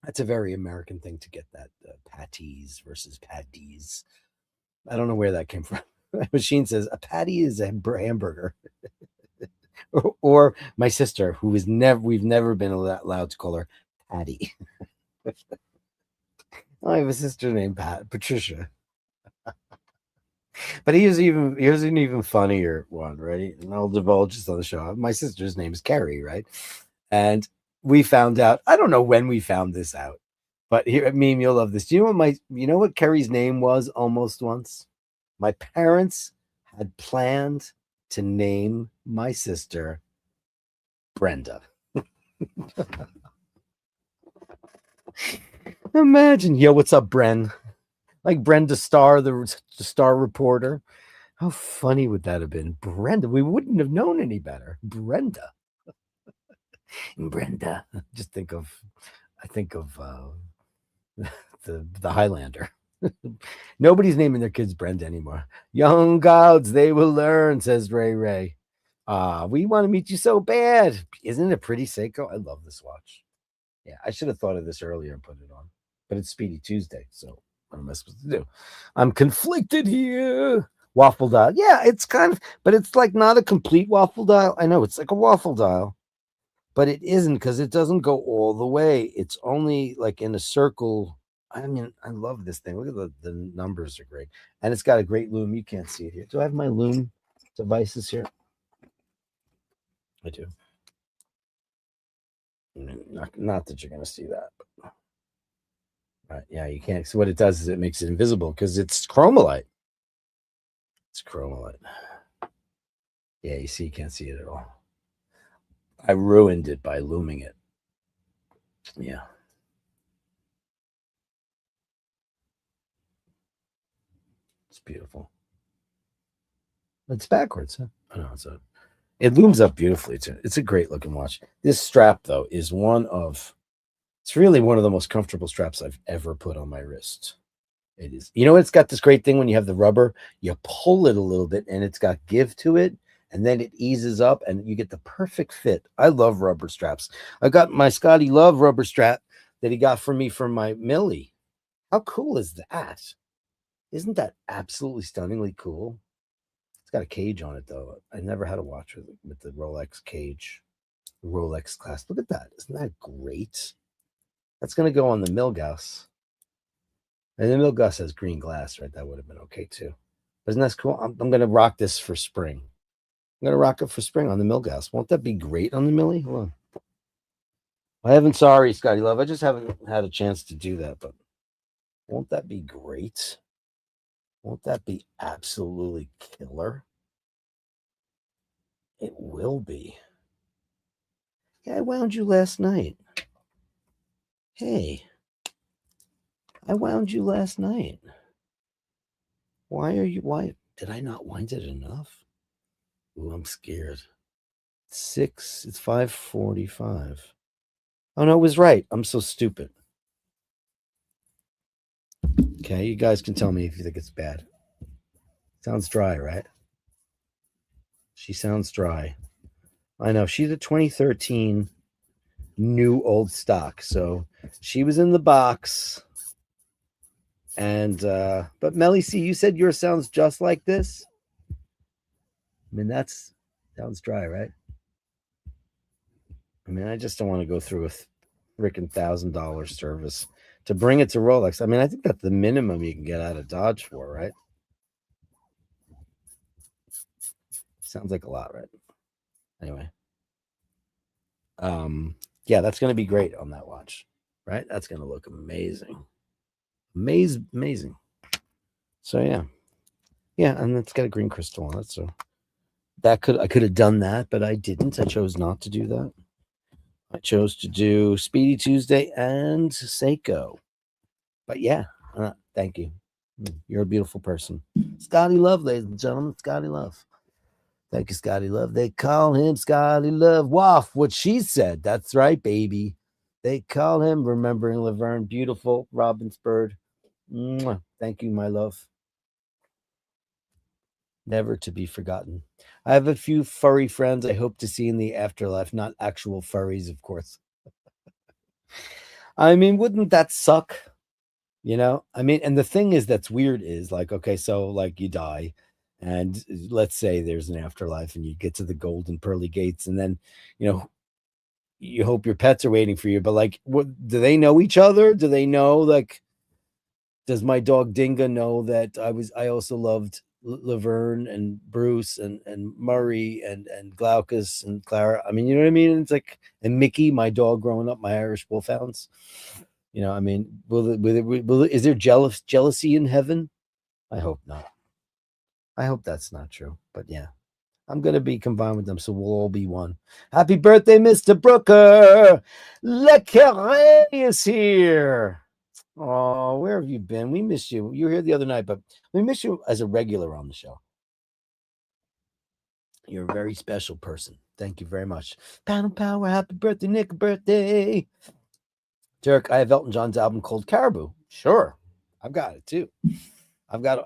That's a very American thing to get that. Patties versus Paddies. I don't know where that came from. Machine says a patty is a hamburger. or my sister, who is we've never been allowed to call her Patty. I have a sister named Patricia. But here's an even funnier one, right? And I'll divulge this on the show. My sister's name is Carrie, right? And we found out, I don't know when we found this out, but here, Meme, you'll love this. Do you know what Carrie's name was almost once? My parents had planned to name my sister Brenda. Imagine, yo, what's up, Bren? Like Brenda Starr, the Star reporter. How funny would that have been? Brenda, we wouldn't have known any better. Brenda. Brenda. I think of the Highlander. Nobody's naming their kids Brenda anymore. Young gods, they will learn, says Ray Ray. We want to meet you so bad. Isn't it pretty, Seiko? I love this watch. Yeah, I should have thought of this earlier and put it on. But it's Speedy Tuesday, so what am I supposed to do? I'm conflicted here. Waffle dial. Yeah, it's kind of, but it's like not a complete waffle dial. I know it's like a waffle dial, but it isn't because it doesn't go all the way. It's only like in a circle. I mean, I love this thing. Look at the numbers are great. And it's got a great loom. You can't see it here. Do I have my loom devices here? I do. Not that you're going to see that. But, right, yeah, you can't. So what it does is it makes it invisible because it's chromolite. It's chromolite. Yeah, you see, you can't see it at all. I ruined it by looming it. Yeah. It's beautiful. It's backwards, huh? Oh, no, it looms up beautifully. It's a great looking watch. This strap, though, is it's really one of the most comfortable straps I've ever put on my wrist. It is. You know, it's got this great thing when you have the rubber, you pull it a little bit and it's got give to it, and then it eases up and you get the perfect fit. I love rubber straps. I got my Scotty Love rubber strap that he got for me for my Millie. How cool is that? Isn't that absolutely stunningly cool? It's got a cage on it though. I never had a watch with the Rolex cage, the Rolex clasp. Look at that. Isn't that great? That's going to go on the Milgauss. And the Milgauss has green glass, right? That would have been okay too. Isn't that cool? I'm going to rock this for spring. I'm going to rock it for spring on the Milgauss. Won't that be great on the Millie? Hold on. I haven't, sorry, Scotty Love. I just haven't had a chance to do that, but won't that be great? Won't that be absolutely killer? It will be. Yeah, I wound you last night. Hey, I wound you last night. Why did I not wind it enough? Ooh, I'm scared. It's 5:45. Oh no, it was right. I'm so stupid. Okay, you guys can tell me if you think it's bad. Sounds dry, right? She sounds dry. I know. She's a 2013 new old stock. So she was in the box. And but Melly C, you said yours sounds just like this. I mean, that's sounds dry, right? I mean, I just don't want to go through a freaking $1,000 service to bring it to Rolex. I mean, I think that's the minimum you can get out of Dodge for, right? Sounds like a lot, right? Anyway. Yeah, that's going to be great on that watch, right? That's going to look amazing. Amazing. So yeah, and it's got a green crystal on it. So I could have done that, but I didn't. I chose not to do that. I chose to do Speedy Tuesday and Seiko. But yeah, thank you. You're a beautiful person, Scotty Love, ladies and gentlemen. Scotty Love. Thank you, Scotty Love. They call him Scotty Love. Waff, what she said. That's right, baby. They call him, remembering Laverne, beautiful Robin's bird. Mwah. Thank you, my love. Never to be forgotten. I have a few furry friends I hope to see in the afterlife, not actual furries, of course. I mean, wouldn't that suck? You know, I mean, and the thing is that's weird is like, okay, so like you die, and let's say there's an afterlife and you get to the golden pearly gates, and then, you know, you hope your pets are waiting for you, but like, what do they know each other? Do they know, like, does my dog Dinga know that I also loved Laverne and Bruce and Murray and Glaucus and Clara? I mean, you know what I mean? It's like, and Mickey, my dog growing up, my Irish Wolfhounds. You know, I mean, is there jealousy in heaven? I hope not. I hope that's not true. But yeah, I'm gonna be combined with them, so we'll all be one. Happy birthday, Mr. Brooker! Le Carré is here. Oh, where have you been? We missed you. You were here the other night, but we miss you as a regular on the show. You're a very special person. Thank you very much. Pound Power, happy birthday, Nick, birthday. Dirk, I have Elton John's album Cold Caribou. Sure. I've got it too.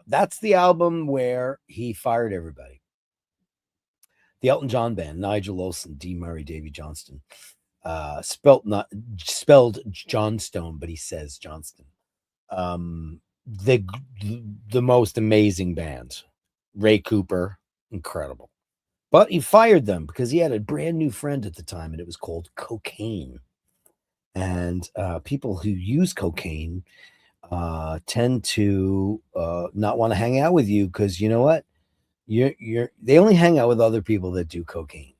That's the album where he fired everybody. The Elton John band, Nigel Olsson, Dee Murray, Davy Johnston. Spelled Johnstone, but he says Johnston. The most amazing band. Ray Cooper, incredible. But he fired them because he had a brand new friend at the time, and it was called cocaine. And people who use cocaine tend to not want to hang out with you because you know what? They only hang out with other people that do cocaine.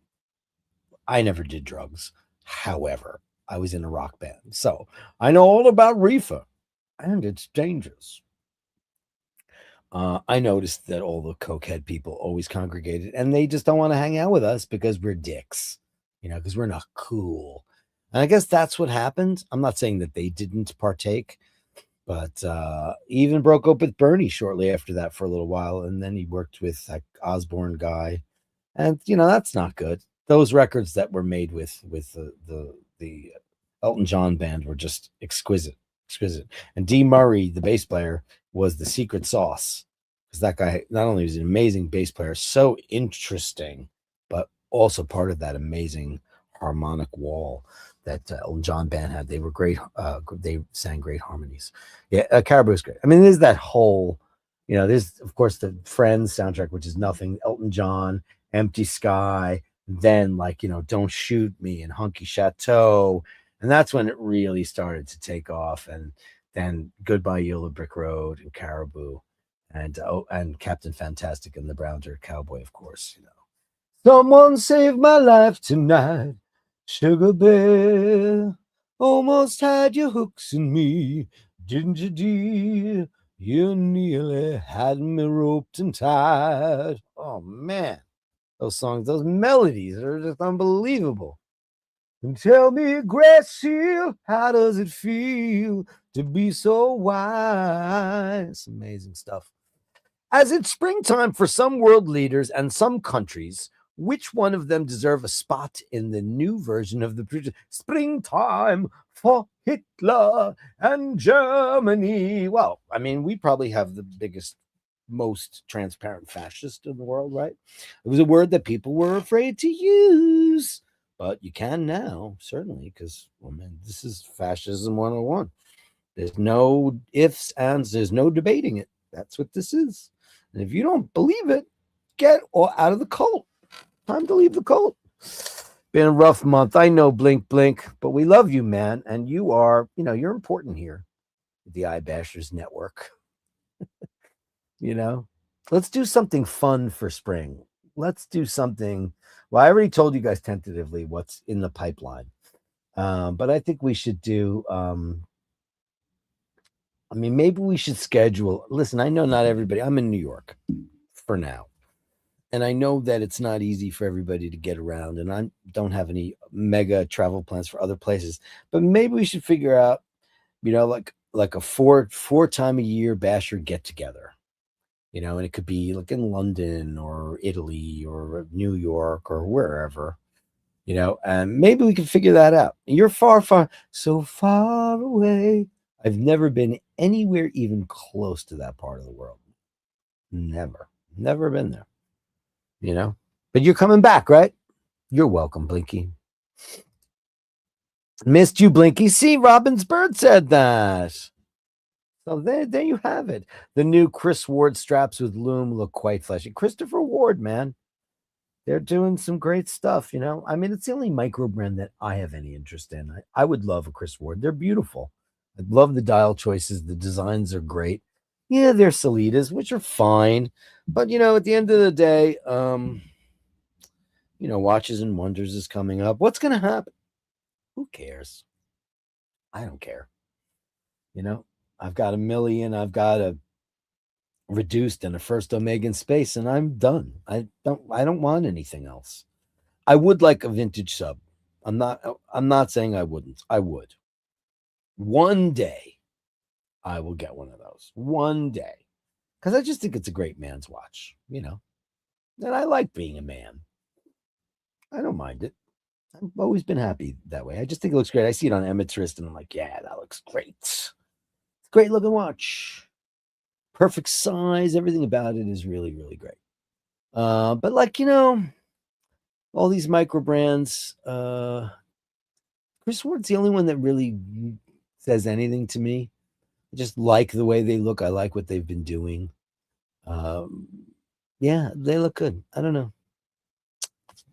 I never did drugs. However, I was in a rock band, so I know all about reefer, and it's dangerous. I noticed that all the cokehead people always congregated, and they just don't want to hang out with us because we're dicks, you know, because we're not cool. And I guess that's what happened. I'm not saying that they didn't partake, but he even broke up with Bernie shortly after that for a little while, and then he worked with that Osborne guy, and that's not good. Those records that were made with the Elton John band were just exquisite, exquisite. And Dee Murray, the bass player, was the secret sauce because that guy not only was an amazing bass player, so interesting, but also part of that amazing harmonic wall that Elton John band had. They were great. They sang great harmonies. Yeah, Caribou is great. I mean, there's that whole, there's of course the Friends soundtrack, which is nothing. Elton John, Empty Sky, then like Don't Shoot Me and Hunky Chateau, and that's when it really started to take off. And then Goodbye Yellow Brick Road and Caribou, and Captain Fantastic and the Brown Dirt Cowboy, of course. Someone saved my life tonight, Sugar Bear. Almost had your hooks in me, didn't you, dear? You nearly had me roped and tied. Oh man, those songs, those melodies are just unbelievable. And tell me, Grass Seal, how does it feel to be so wise? Amazing stuff. As it's springtime for some world leaders and some countries, which one of them deserve a spot in the new version of the springtime for Hitler and Germany? Well, I mean, we probably have the biggest, most transparent fascist in the world, right? It was a word that people were afraid to use, but you can now, certainly, because, well, man, this is fascism 101. There's no ifs, ands, there's no debating it. That's what this is. And if you don't believe it, get out of the cult. Time to leave the cult. Been a rough month. I know, blink, blink, but we love you, man. And you are, you're important here at the iBashers Network. Let's do something fun for spring. Let's do something. Well, I already told you guys tentatively what's in the pipeline. But I think we should do, maybe we should schedule. Listen, I know not everybody. I'm in New York for now. And I know that it's not easy for everybody to get around, and I don't have any mega travel plans for other places. But maybe we should figure out, like a four time a year Basher get together. And it could be like in London or Italy or New York or wherever. And maybe we can figure that out. You're so far away. I've never been anywhere even close to that part of the world. Never been there. But you're coming back, right? You're welcome, Blinky. Missed you, Blinky. See, Robin's Bird said that. So there you have it. The new Chris Ward straps with loom look quite flashy. Christopher Ward, man. They're doing some great stuff, it's the only micro brand that I have any interest in. I would love a Chris Ward. They're beautiful. I love the dial choices. The designs are great. Yeah, they're Solitas, which are fine. But, at the end of the day, Watches and Wonders is coming up. What's going to happen? Who cares? I don't care. I've got a million. I've got a reduced and a first Omega in space, and I'm done. I don't want anything else. I would like a vintage sub. I'm not saying I wouldn't. I would. One day I will get one of those. One day. Because I just think it's a great man's watch, And I like being a man. I don't mind it. I've always been happy that way. I just think it looks great. I see it on Emmett's wrist and I'm like, yeah, that looks great. Great looking watch. Perfect size. Everything about it is really, really great. But all these micro brands, Chris Ward's the only one that really says anything to me. I just like the way they look. I like what they've been doing. Yeah, they look good. I don't know.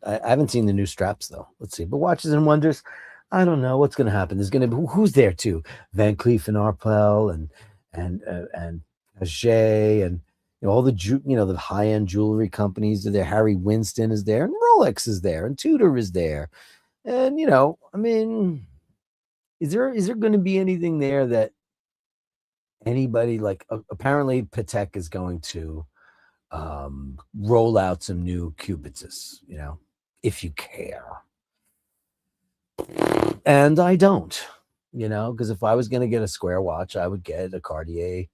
I haven't seen the new straps though. Let's see. But Watches and Wonders, I don't know what's going to happen. There's going to be who's there too. Van Cleef and Arpels and Paget and all the the high end jewelry companies are there. Harry Winston is there, and Rolex is there, and Tudor is there, and is there going to be anything there that anybody like? Apparently, Patek is going to roll out some new Cupids, if you care. And I don't, because if I was going to get a square watch, I would get a Cartier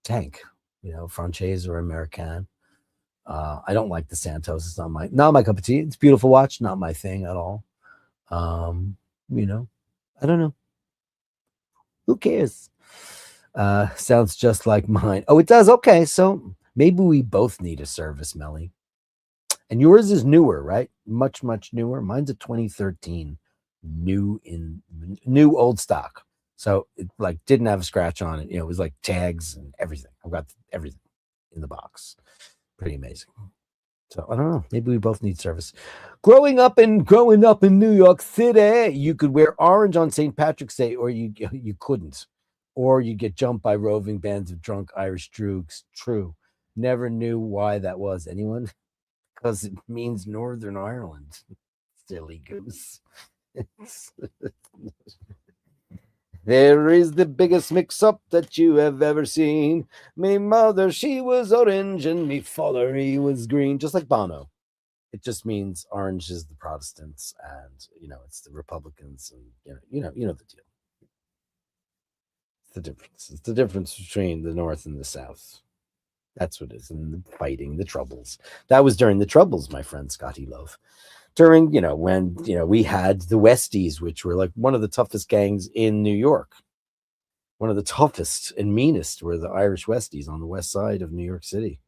tank, Franchise or American. I don't like the Santos. It's not my cup of tea. It's a beautiful watch, not my thing at all. Um, I don't know. Who cares? Sounds just like mine. Oh, it does. Okay, so maybe we both need a service, Melly. And yours is newer, right? Much, much newer. Mine's a 2013, new old stock. So it like didn't have a scratch on it. It was like tags and everything. I've got everything in the box. Pretty amazing. So I don't know. Maybe we both need service. Growing up in New York City, you could wear orange on St. Patrick's Day, or you couldn't, or you get jumped by roving bands of drunk Irish droogs. True. Never knew why that was. Anyone? Because it means Northern Ireland. Silly goose. There is the biggest mix-up that you have ever seen. Me mother, she was orange, and me father, he was green. Just like Bono. It just means orange is the Protestants, and it's the Republicans, and you know the deal. It's the difference. It's the difference between the North and the South. That's what it is. And the fighting, the Troubles. That was during the Troubles, my friend Scotty Love. During, when, we had the Westies, which were like one of the toughest gangs in New York. One of the toughest and meanest were the Irish Westies on the west side of New York City.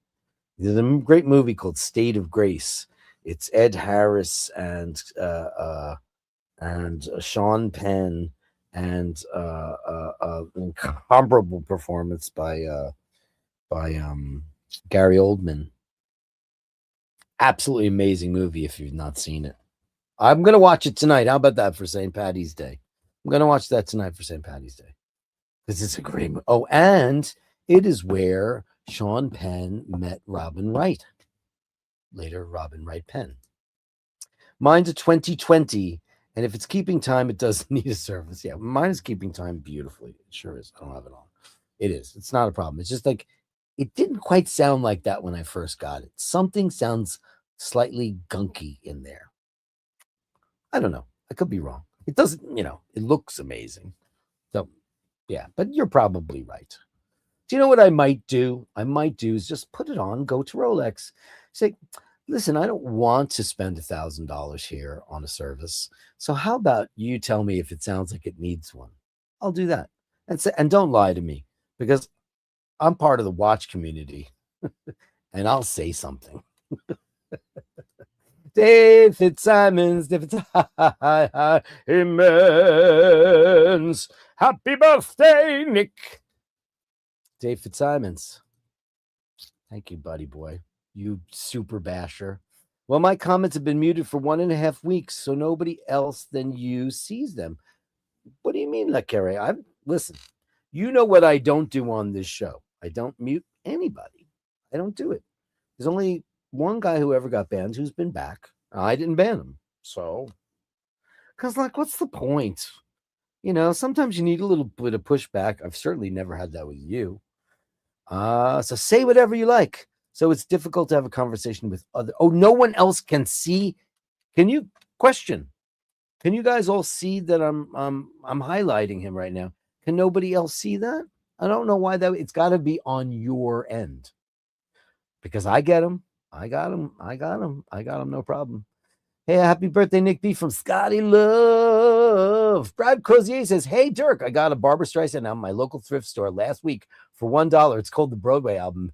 There's a great movie called State of Grace. It's Ed Harris and Sean Penn and an incomparable performance by Gary Oldman. Absolutely amazing movie if you've not seen it. I'm going to watch it tonight. How about that for St. Paddy's Day? I'm going to watch that tonight for St. Paddy's Day. Because it's a great movie. Oh, and it is where Sean Penn met Robin Wright. Later, Robin Wright Penn. Mine's a 2020, and if it's keeping time, it does need a service. Yeah, mine is keeping time beautifully. It sure is. I don't have it on. It is. It's not a problem. It's just like, it didn't quite sound like that when I first got it. Something sounds slightly gunky in there. I don't know. I could be wrong. It doesn't, it looks amazing. So, yeah, but you're probably right. Do you know what I might do? I might do is just put it on, go to Rolex, say, listen, I don't want to spend $1,000 here on a service. So how about you tell me if it sounds like it needs one? I'll do that. And don't lie to me, because I'm part of the watch community and I'll say something. Dave Fitzsimons, immense. Happy birthday, Nick. Dave Fitzsimons. Thank you, buddy boy. You super basher. Well, my comments have been muted for 1.5 weeks, so nobody else than you sees them. What do you mean, Le Carre? Listen, you know what I don't do on this show. I don't mute anybody. I don't do it. There's only one guy who ever got banned who's been back. I didn't ban him. So, because, what's the point? Sometimes you need a little bit of pushback. I've certainly never had that with you. So say whatever you like. So it's difficult to have a conversation with other. Oh, no one else can see. Can you question? Can you guys all see that I'm highlighting him right now? Can nobody else see that? I don't know why that. It's got to be on your end, because I get him. I got him. No problem. Hey, happy birthday, Nick B from Scotty Love. Brad Crozier says, hey, Dirk, I got a Barbra Streisand out of my local thrift store last week for $1. It's called the Broadway album,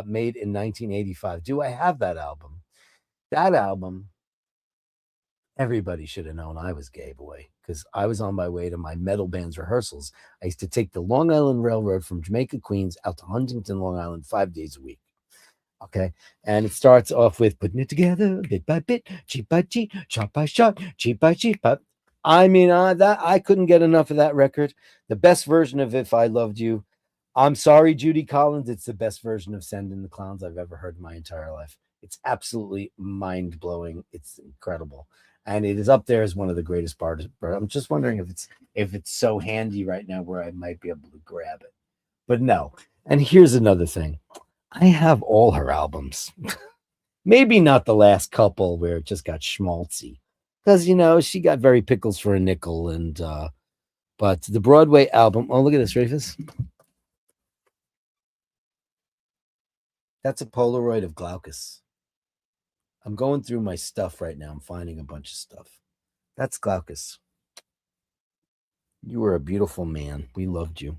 made in 1985. Do I have that album? That album, everybody should have known I was gay, boy, because I was on my way to my metal band's rehearsals. I used to take the Long Island Railroad from Jamaica, Queens, out to Huntington, Long Island, 5 days a week. Okay. And it starts off with putting it together bit by bit, cheap by cheap, shot by shot, cheap by cheap. I mean, I couldn't get enough of that record. The best version of If I Loved You. I'm sorry, Judy Collins. It's the best version of Send in the Clowns I've ever heard in my entire life. It's absolutely mind blowing. It's incredible. And it is up there as one of the greatest parts. I'm just wondering if it's so handy right now where I might be able to grab it. But no. And here's another thing. I have all her albums. Maybe not the last couple where it just got schmaltzy, because she got very pickles for a nickel, and but the Broadway album. Oh, look at this, Ready for this? That's a Polaroid of Glaucus. I'm going through my stuff right now. I'm finding a bunch of stuff. That's Glaucus. You were a beautiful man. We loved you.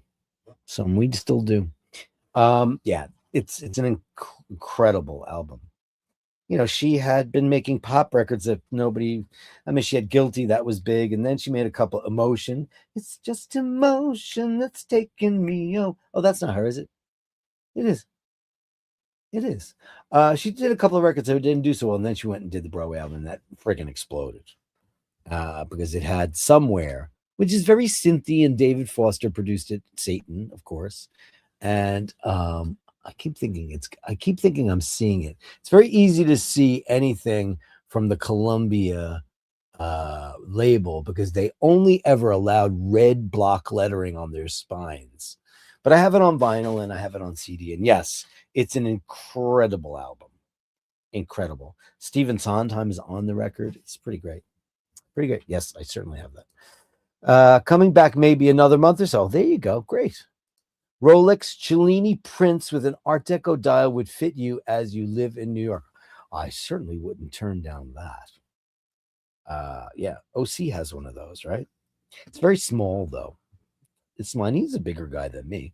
Some we still do. Yeah, it's an incredible album. She had been making pop records that nobody. I mean, she had Guilty, that was big, and then she made a couple. Emotion. It's just emotion that's taking me. Oh, that's not her, is it? It is. It is. She did a couple of records that didn't do so well, and then she went and did the Broadway album, and that friggin' exploded. Because it had Somewhere, which is very synthy, and David Foster produced it. Satan, of course, and I keep thinking I'm seeing it. It's very easy to see anything from the Columbia label because they only ever allowed red block lettering on their spines. But I have it on vinyl and I have it on CD, and yes, it's an incredible album. Incredible. Stephen Sondheim is on the record. It's pretty great. Pretty great. Yes, I certainly have that. Coming back maybe another month or so. There you go. Great. Rolex Cellini Prince with an Art Deco dial would fit you as you live in New York. I certainly wouldn't turn down that. Yeah, OC has one of those, right? It's very small, though. It's mine. He's a bigger guy than me.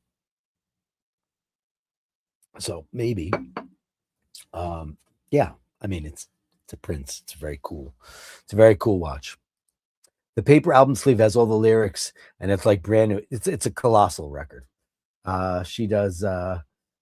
So maybe. Yeah, I mean, it's a Prince. It's very cool. It's a very cool watch. The paper album sleeve has all the lyrics, and it's like brand new. It's a colossal record. She does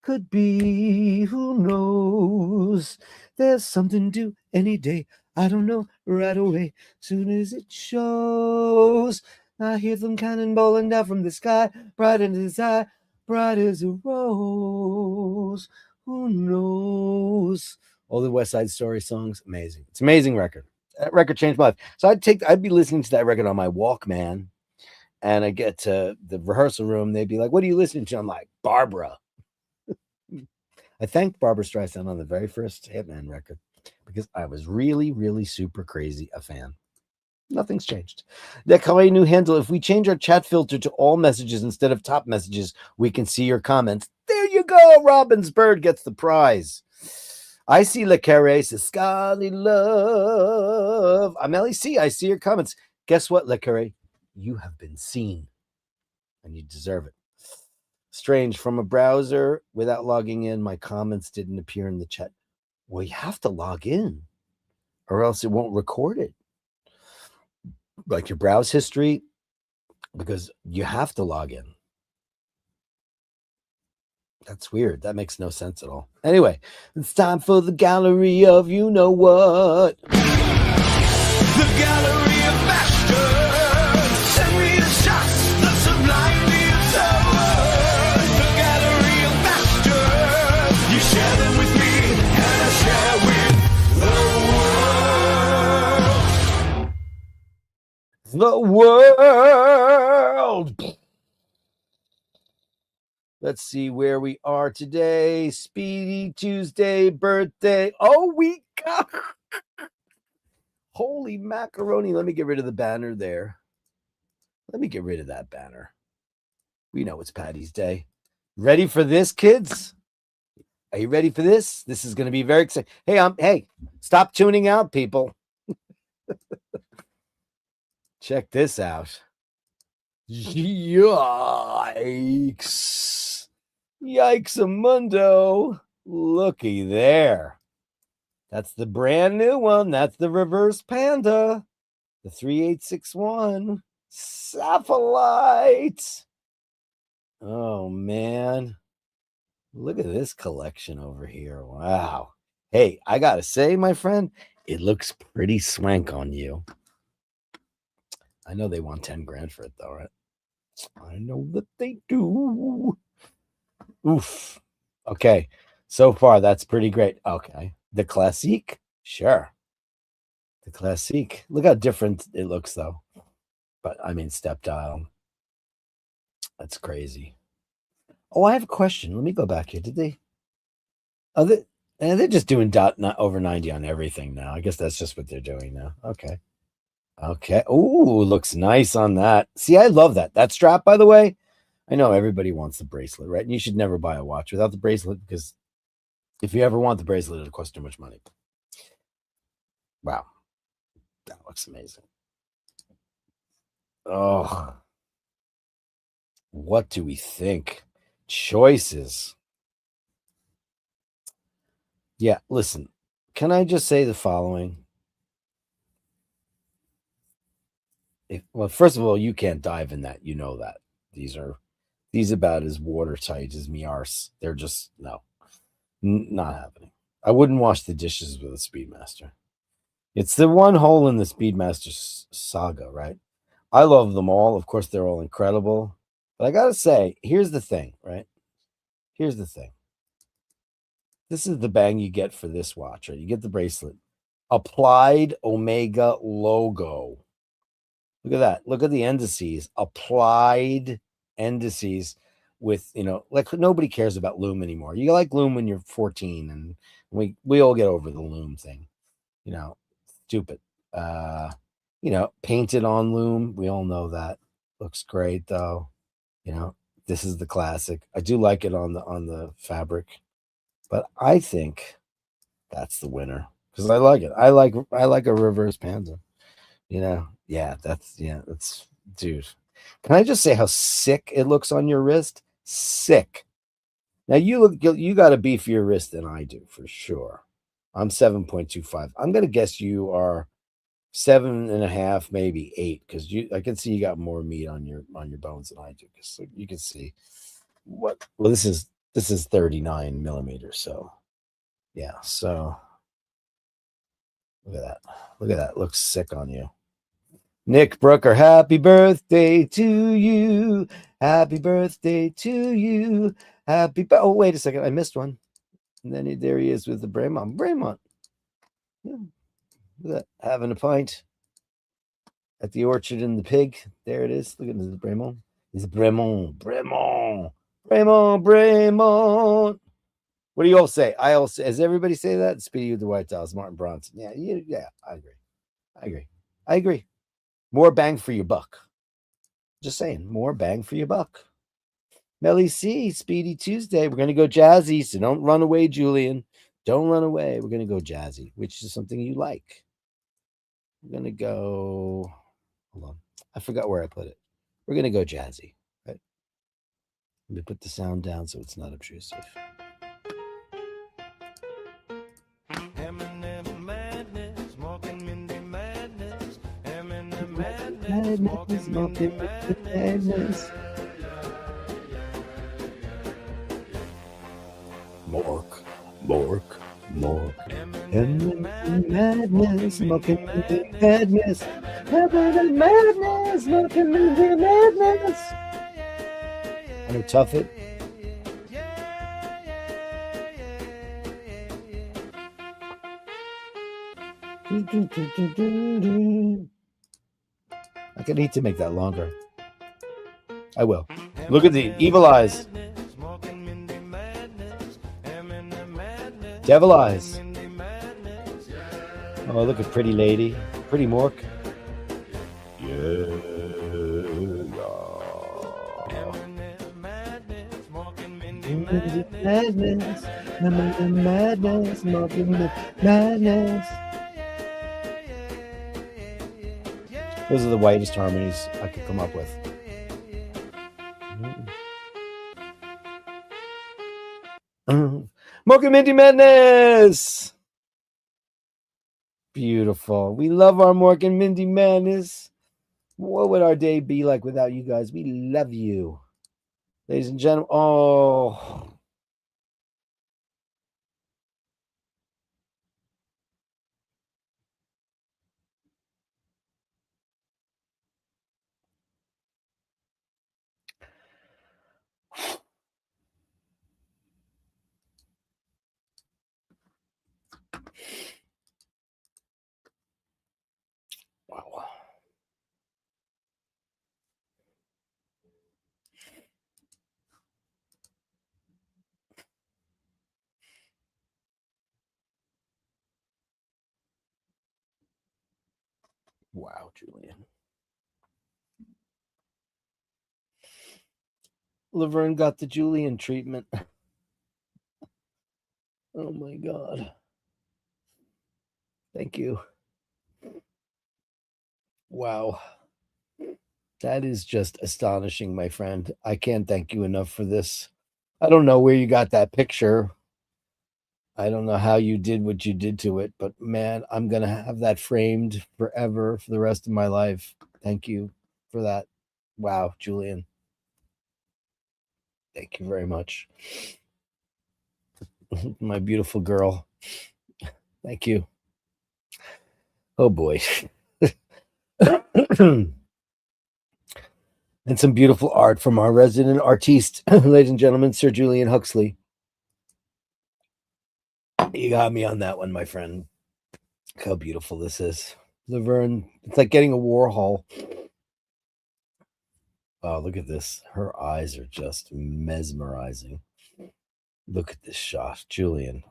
could be, who knows? There's something due any day. I don't know right away. Soon as it shows, I hear them cannonballing down from the sky, bright in his eye, bright as a rose. Who knows? All the West Side Story songs, amazing. It's an amazing record. That record changed my life. So I'd be listening to that record on my Walkman, and I get to the rehearsal room. They'd be like, "What are you listening to?" I'm like, "Barbara." I thanked Barbara Streisand on the very first Hitman record because I was really, really super crazy a fan. Nothing's changed. That new handle. If we change our chat filter to all messages instead of top messages, we can see your comments. There you go. Robin's bird gets the prize. I see Le Carré says, Scully love. I'm LEC. I see your comments. Guess what, Le Carré? You have been seen, and you deserve it. Strange. From a browser without logging in, my comments didn't appear in the chat. Well, you have to log in, or else it won't record it. Like your browse history, because you have to log in. That's weird. That makes no sense at all. Anyway, it's time for the gallery of you know what. The gallery of Bashtards. Send me the shots, the sublime, the absurd. The gallery of Bashtards. You share them with me, and I share with the world. Let's see where we are today. Speedy Tuesday, birthday. Oh, we got. Holy macaroni. Let me get rid of the banner there. Let me get rid of that banner. We know it's Paddy's Day. Ready for this, kids? Are you ready for this? This is going to be very exciting. Hey, stop tuning out, people. Check this out. Yikes. Yikes-a-mundo. Looky there. That's the brand new one. That's the reverse panda. The 3861. Sapphire. Oh, man. Look at this collection over here. Wow. Hey, I got to say, my friend, it looks pretty swank on you. I know they want 10 grand for it, though, right? I know that they do. Oof. Okay. So far, that's pretty great. Okay. The Classique? Sure. The Classique. Look how different it looks, though. But, I mean, step dial. That's crazy. Oh, I have a question. Let me go back here. Did they? Oh, they're just doing over 90 on everything now. I guess that's just what they're doing now. Okay. Okay. Ooh, looks nice on that. See, I love that. That strap, by the way, I know everybody wants the bracelet, right? And you should never buy a watch without the bracelet because if you ever want the bracelet, it'll cost too much money. Wow. That looks amazing. Oh, what do we think? Choices. Yeah, listen, can I just say the following? Well, first of all, you can't dive in that. You know that. These about as watertight as me arse. They're just no, not happening. I wouldn't wash the dishes with a Speedmaster. It's the one hole in the Speedmaster saga, right? I love them all. Of course, they're all incredible. But I gotta say, here's the thing, right? Here's the thing. This is the bang you get for this watch, right? You get the bracelet. Applied Omega logo. Look at that. Look at the indices. Applied indices with, like nobody cares about Loom anymore. You like Loom when you're 14, and we all get over the Loom thing. Stupid. Painted on Loom. We all know that. Looks great though. This is the classic. I do like it on the fabric, but I think that's the winner because I like it. I like a reverse panda. That's dude. Can I just say how sick it looks on your wrist? Sick. Now you got a beefier wrist than I do for sure. I'm 7.25. I'm gonna guess you are 7.5, maybe 8, because I can see you got more meat on your bones than I do. Because you can see what well, this is 39 millimeters, so yeah, so look at that. Look at that. Looks sick on you. Nick Brooker, happy birthday to you. Happy birthday to you. Oh, wait a second. I missed one. And then there he is with the Bremont. Bremont. Yeah, look at that. Having a pint at the Orchard and the Pig. There it is. Look at the Bremont. It's Bremont. Bremont. Bremont. Bremont. What do you all say? Does everybody say that? Speedy with the White House, Martin Bronson. Yeah, I agree. I agree. More bang for your buck. Just saying, more bang for your buck. Melly C, Speedy Tuesday. We're going to go jazzy, so don't run away, Julian. Don't run away. We're going to go jazzy, which is something you like. We're going to go. Hold on. I forgot where I put it. We're going to go jazzy. Right? Let me put the sound down so it's not obtrusive. Madness. Mork. And madness, smoking madness. Having madness, smoking madness. I know Tough It. I could need to make that longer. I will. Look at the evil eyes. Devil eyes. Oh, look at pretty lady. Pretty Mork. Yeah. Madness, madness. Those are the whitest harmonies I could come up with. Mork and Mindy Madness. Beautiful. We love our Mork and Mindy Madness. What would our day be like without you guys? We love you. Ladies and gentlemen. Oh. Wow. Wow, Julian. Laverne got the Julian treatment. Oh my God. Thank you. Wow. That is just astonishing, my friend. I can't thank you enough for this. I don't know where you got that picture. I don't know how you did what you did to it, but man, I'm going to have that framed forever for the rest of my life. Thank you for that. Wow, Julian. Thank you very much. My beautiful girl. Thank you. Oh boy. And some beautiful art from our resident artiste, ladies and gentlemen, Sir Julian Huxley. You got me on that one, my friend. Look how beautiful this is. Laverne, it's like getting a Warhol. Oh, look at this. Her eyes are just mesmerizing. Look at this shot, Julian.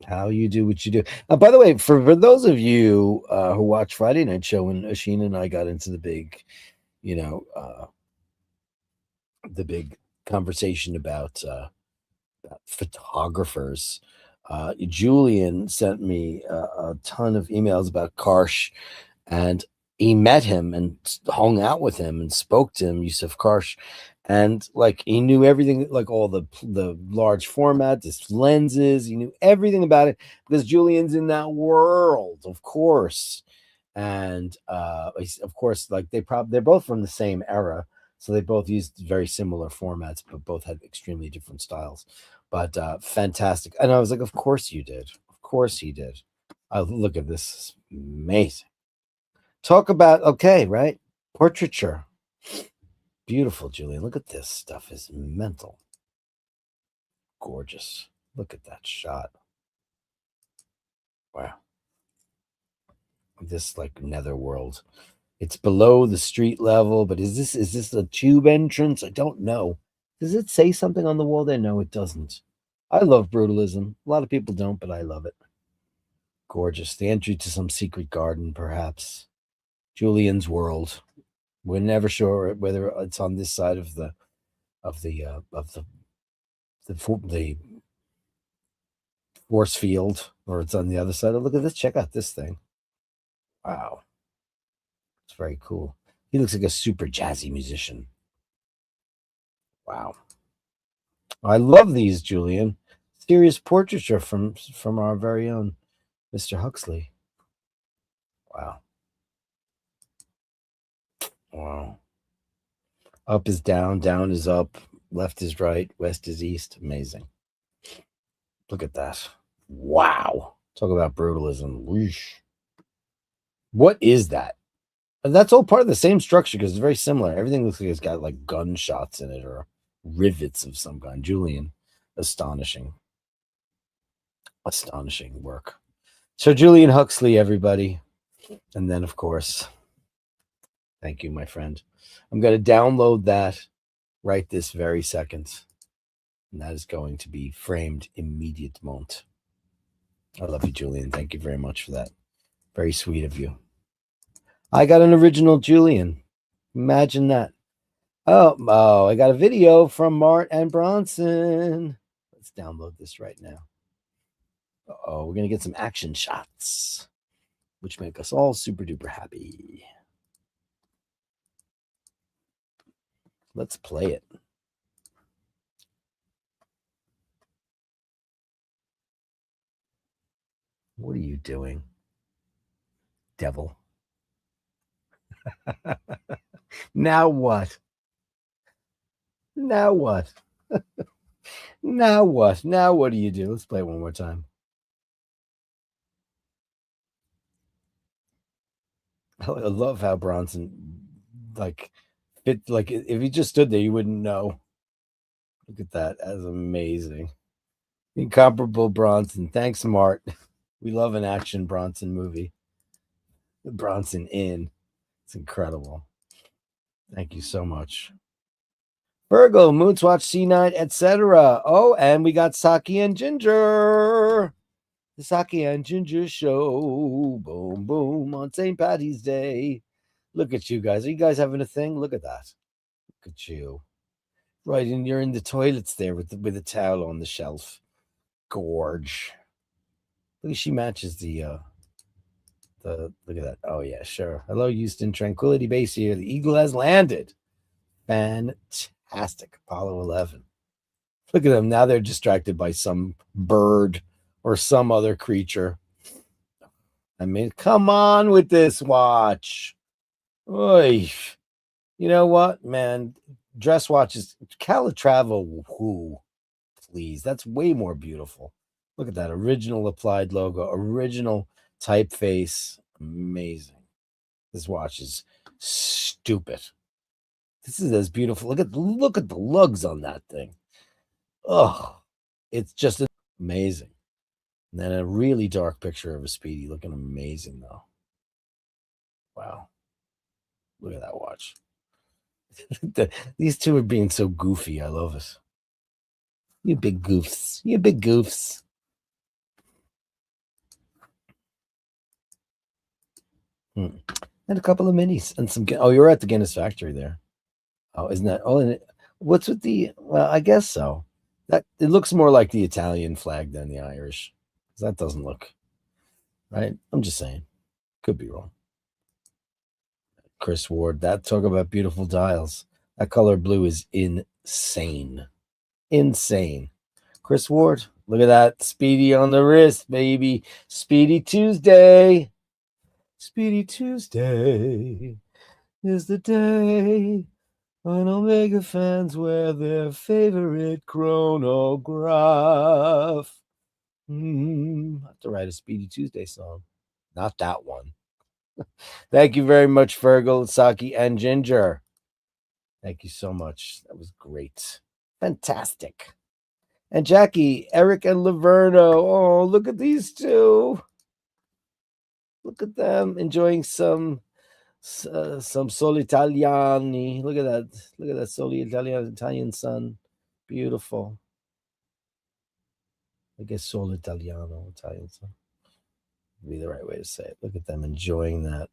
How you do what you do. By the way, for those of you who watched Friday Night Show when Ashina and I got into the big, the big conversation about photographers, Julian sent me a ton of emails about Karsh, and he met him and hung out with him and spoke to him, Yusuf Karsh, and like he knew everything, like all the large format, his lenses, he knew everything about it because Julian's in that world, of course. And of course, like they're both from the same era, so they both used very similar formats, but both had extremely different styles. But fantastic. And I was like, of course you did. Of course he did. Look at this. Amazing. Talk about, okay, right? Portraiture. Beautiful, Julian. Look at this stuff. Is mental. Gorgeous. Look at that shot. Wow. This like netherworld. It's below the street level, but is this a tube entrance? I don't know. Does it say something on the wall there? No, it doesn't. I love brutalism. A lot of people don't, but I love it. Gorgeous. The entry to some secret garden, perhaps. Julian's world. We're never sure whether it's on this side of the the force field or it's on the other side. Oh, look at this. Check out this thing. Wow. It's very cool. He looks like a super jazzy musician. Wow. I love these, Julian. Serious portraiture from our very own Mr. Huxley. Wow. Wow. Up is down, down is up, left is right, west is east. Amazing. Look at that. Wow. Talk about brutalism. Whoosh. What is that? And that's all part of the same structure because it's very similar. Everything looks like it's got like gunshots in it or rivets of some kind. Julian, astonishing. Astonishing work. So Julian Huxley, everybody. And then, of course, thank you, my friend. I'm going to download that right this very second. And that is going to be framed immediatement. I love you, Julian. Thank you very much for that. Very sweet of you. I got an original Julian. Imagine that. Oh, I got a video from Mart and Bronson. Let's download this right now. Oh, we're going to get some action shots, which make us all super duper happy. Let's play it. What are you doing, devil? Now what? Now what? Now what? Now what do you do? Let's play it one more time. I love how Bronson like fit, like if he just stood there, you wouldn't know. Look at that. That's amazing. Incomparable Bronson. Thanks, Mart. We love an action Bronson movie. Bronson in. It's incredible. Thank you so much. Virgo, Moonswatch, C9, etc. Oh, and we got Saki and Ginger. The Saki and Ginger Show. Boom, boom on St. Patty's Day. Look at you guys. Are you guys having a thing? Look at that. Look at you. Right, and you're in the toilets there with a towel on the shelf. Gorge. Look, she matches the look at that. Oh yeah, sure. Hello, Houston. Tranquility Base here. The Eagle has landed. Fantastic. Apollo 11. Look at them. Now they're distracted by some bird or some other creature. I mean, come on with this watch. Oy. You know what, man? Dress watches. Calatrava, who? Please. That's way more beautiful. Look at that. Original applied logo. Original typeface. Amazing. This watch is stupid. This is as beautiful. Look at the lugs on that thing. Oh, it's just amazing. And then a really dark picture of a Speedy looking amazing though. Wow. Look at that watch. These two are being so goofy. I love it. You big goofs. You big goofs. And a couple of minis and some. Oh, you're at the Guinness factory there. Oh, isn't that? Oh, and what's with the? Well, I guess so. That it looks more like the Italian flag than the Irish. That doesn't look right. I'm just saying. Could be wrong. Chris Ward. That talk about beautiful dials. That color blue is insane. Insane. Chris Ward. Look at that. Speedy on the wrist, baby. Speedy Tuesday. Speedy Tuesday is the day when Omega fans wear their favorite chronograph. I have to write a Speedy Tuesday song. Not that one. Thank you very much, Fergal, Saki, and Ginger. Thank you so much. That was great. Fantastic. And Jackie, Eric, and Laverne. Oh, look at these two. Look at them enjoying some Soli Italiani. Look at that. Look at that Soli Italian sun. Beautiful. I guess Solo Italiano, Italian sun. Would be the right way to say it. Look at them enjoying that.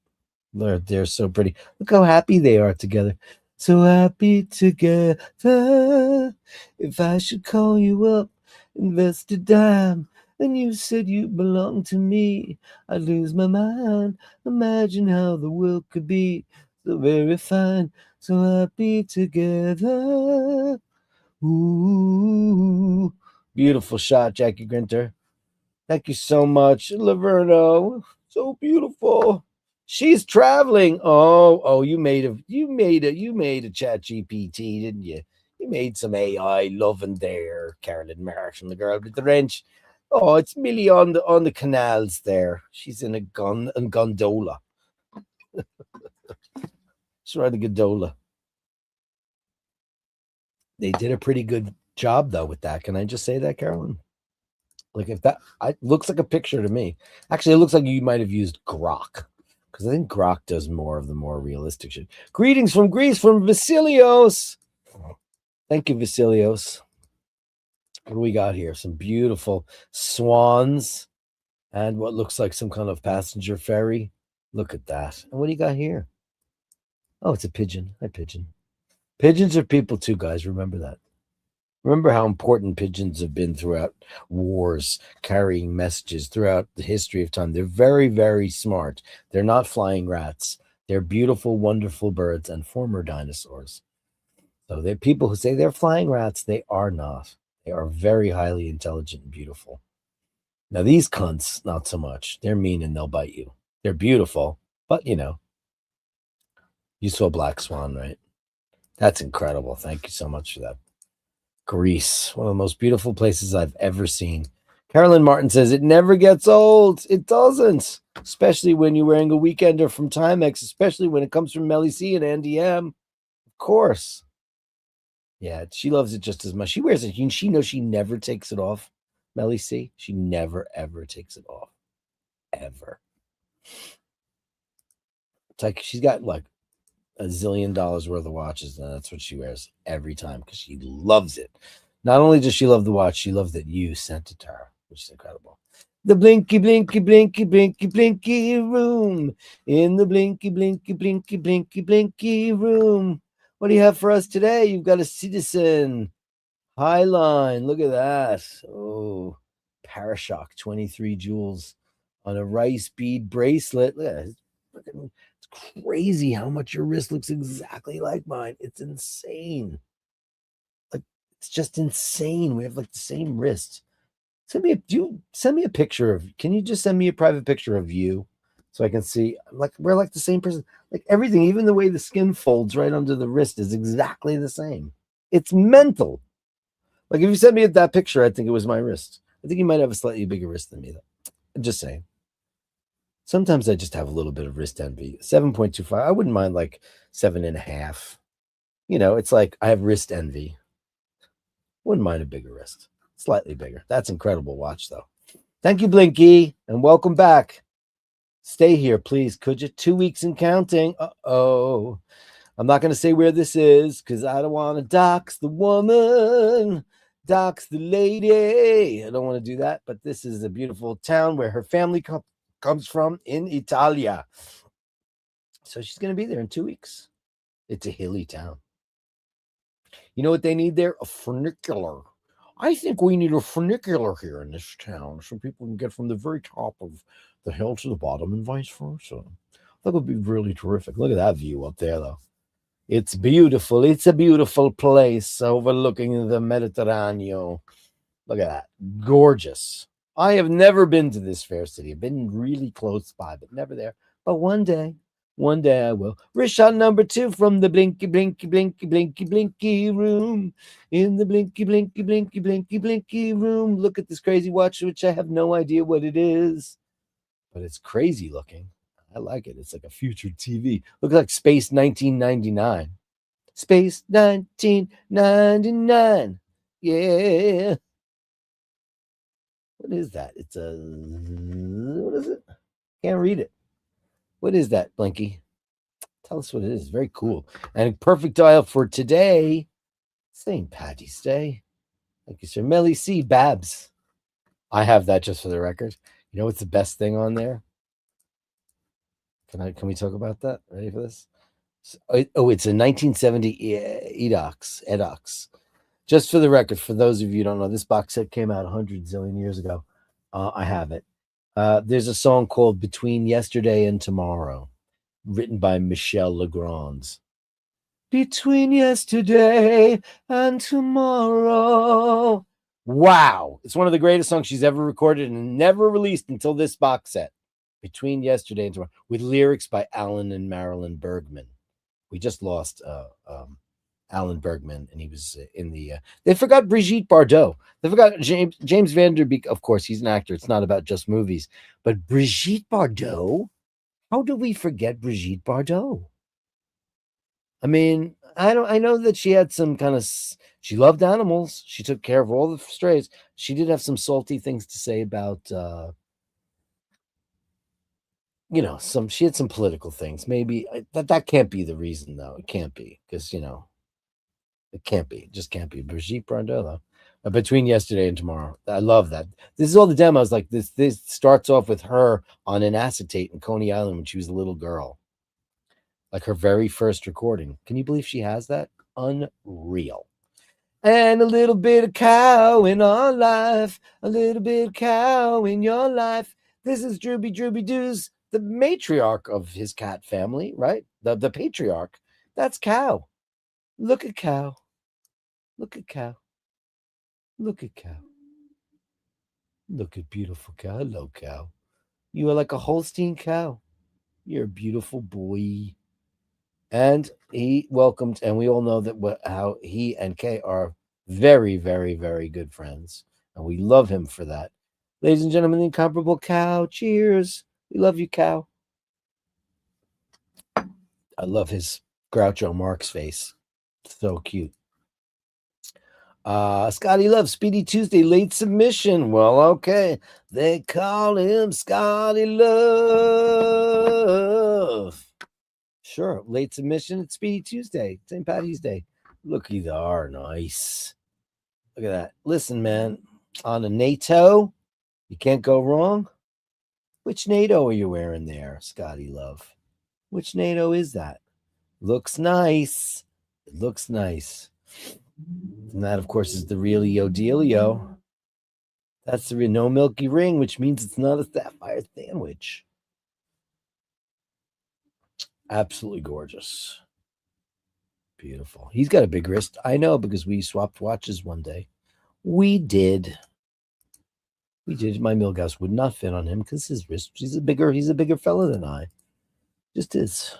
They're so pretty. Look how happy they are together. So happy together. If I should call you up, invest a dime, and you said you belong to me, I'd lose my mind. Imagine how the world could be so very fine. So happy together. Ooh. Beautiful shot, Jackie Grinter. Thank you so much, Laverno. So beautiful. She's traveling. Oh, you made a chat GPT, didn't you? You made some AI loving there, Carolyn Marsh and the girl with the wrench. Oh, it's Millie on the canals there. She's in a gondola. She's riding a gondola. They did a pretty good job though with that. Can I just say that, Carolyn? Like if that looks like a picture to me. Actually, it looks like you might have used Grok. Because I think Grok does more of the more realistic shit. Greetings from Greece from Vasilios. Thank you, Vasilios. What do we got here? Some beautiful swans and what looks like some kind of passenger ferry. Look at that. And what do you got here? Oh, it's a pigeon. Hi, pigeon. Pigeons are people too, guys. Remember that. Remember how important pigeons have been throughout wars, carrying messages throughout the history of time. They're very, very smart. They're not flying rats. They're beautiful, wonderful birds and former dinosaurs. So they're people who say they're flying rats. They are not. They are very highly intelligent and beautiful. Now, these cunts, not so much. They're mean and they'll bite you. They're beautiful, but you saw Black Swan, right? That's incredible. Thank you so much for that. Greece, one of the most beautiful places I've ever seen. Carolyn Martin says it never gets old. It doesn't, especially when you're wearing a weekender from Timex, especially when it comes from Melly C and Andy M. Of course. Yeah, she loves it just as much. She wears it. She knows she never takes it off. Melly C, she never, ever takes it off. Ever. It's like she's got like $1 zillion worth of watches, and that's what she wears every time because she loves it. Not only does she love the watch, she loves that you sent it to her, which is incredible. The blinky, blinky, blinky, blinky, blinky room. In the blinky, blinky, blinky, blinky, blinky room. What do you have for us today? You've got a Citizen Highline. Look at that. Oh, Parashock 23 jewels on a rice bead bracelet. Look at that. It's crazy how much your wrist looks exactly like mine. It's insane. Like, it's just insane. We have like the same wrist. Send me a picture of, can you just send me a private picture of you so I can see, like, we're like the same person. Like everything, even the way the skin folds right under the wrist is exactly the same. It's mental. Like if you sent me that picture, I think it was my wrist. I think you might have a slightly bigger wrist than me, though. I'm just saying. Sometimes I just have a little bit of wrist envy. 7.25. I wouldn't mind like 7.5. It's like I have wrist envy. Wouldn't mind a bigger wrist. Slightly bigger. That's incredible watch, though. Thank you, Blinky, and welcome back. Stay here, please, could you? 2 weeks and counting. Uh-oh. I'm not going to say where this is because I don't want to dox the woman, dox the lady. I don't want to do that, but this is a beautiful town where her family comes from in Italia. So she's going to be there in 2 weeks. It's a hilly town. You know what they need there? A funicular. I think we need a funicular here in this town so people can get from the very top of the hill to the bottom and vice versa. That would be really terrific. Look at that view up there, though. It's beautiful. It's a beautiful place overlooking the Mediterranean. Look at that. Gorgeous. I have never been to this fair city. I've been really close by, but never there. But one day I will. Wrist shot number 2 from the blinky, blinky, blinky, blinky, blinky room. In the blinky, blinky, blinky, blinky, blinky room. Look at this crazy watch, which I have no idea what it is, but it's crazy looking. I like it. It's like a future TV. Looks like Space 1999. Space 1999. Yeah. What is that? It's a. What is it? Can't read it. What is that, Blinky? Tell us what it is. Very cool. And a perfect dial for today. St. Paddy's Day. Thank you, sir. Melly C. Babs. I have that just for the record. You know what's the best thing on there? Can we talk about that? Ready for this? Oh, it's a 1970 Edox. Just for the record, for those of you who don't know, this box set came out 100 zillion years ago. I have it. There's a song called Between Yesterday and Tomorrow, written by Michel Legrand. Between yesterday and tomorrow. Wow. It's one of the greatest songs she's ever recorded and never released until this box set. Between Yesterday and Tomorrow, with lyrics by Alan and Marilyn Bergman. We just lost Alan Bergman, and he was in the. They forgot Brigitte Bardot. They forgot James Van Der Beek. Of course, he's an actor. It's not about just movies. But Brigitte Bardot. How do we forget Brigitte Bardot? I mean, I know that she had some kind of. She loved animals. She took care of all the strays. She did have some salty things to say about. She had some political things. Maybe that can't be the reason, though. It can't be because it can't be. It just can't be. Brigitte Bardot, though. Between Yesterday and Tomorrow. I love that. This is all the demos. Like this starts off with her on an acetate in Coney Island when she was a little girl. Like her very first recording. Can you believe she has that? Unreal. And a little bit of cow in our life. A little bit of cow in your life. This is Drooby Doos, the matriarch of his cat family, right? The patriarch. That's Cow. Look at Cow. Look at Cow. Look at Cow. Look at beautiful Cow. Hello, Cow. You are like a Holstein cow. You're a beautiful boy. And he welcomed, and we all know that how he and Kay are very, very, very good friends. And we love him for that. Ladies and gentlemen, the incomparable Cow. Cheers. We love you, Cow. I love his Groucho Marx face. So cute. Scotty Love, Speedy Tuesday, late submission. Well, okay. They call him Scotty Love. Sure, late submission. It's Speedy Tuesday, St. Paddy's Day. Looky there, nice. Look at that. Listen, man, on a NATO, You can't go wrong. Which NATO are you wearing there, Scotty Love? Which NATO is that? Looks nice. It looks nice. And that, of course, is the Realio Dealio. That's the no milky ring, which means it's not a sapphire sandwich. Absolutely gorgeous. Beautiful. He's got a big wrist. I know because we swapped watches one day. We did. My Milgauss would not fit on him because his wrist. He's a bigger fella than I. Just is.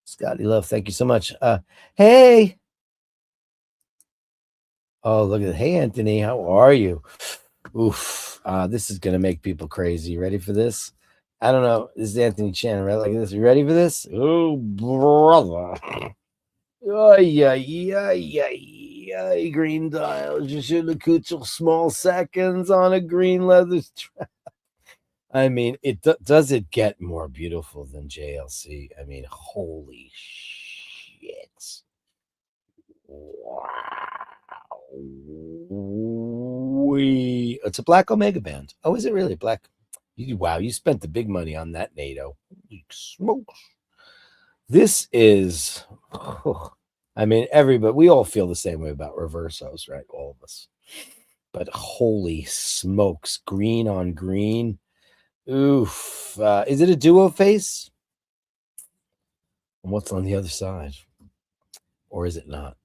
Scotty Love, thank you so much. Hey. Oh, look at it. Hey, Anthony, how are you? Oof. This is gonna make people crazy. Ready for this? I don't know. This is Anthony Chan, right? Like this. You ready for this? Oh, brother. Yeah. Green dials. You should have put your small seconds on a green leather strap. I mean, does it get more beautiful than JLC? I mean, holy shit. Wow. It's a black Omega band. Oh, is it really black? Wow, you spent the big money on that NATO. Smokes. This is, I mean, everybody, we all feel the same way about reversos, right? All of us. But holy smokes, green on green. Oof. Is it a duo face? And what's on the other side? Or is it not?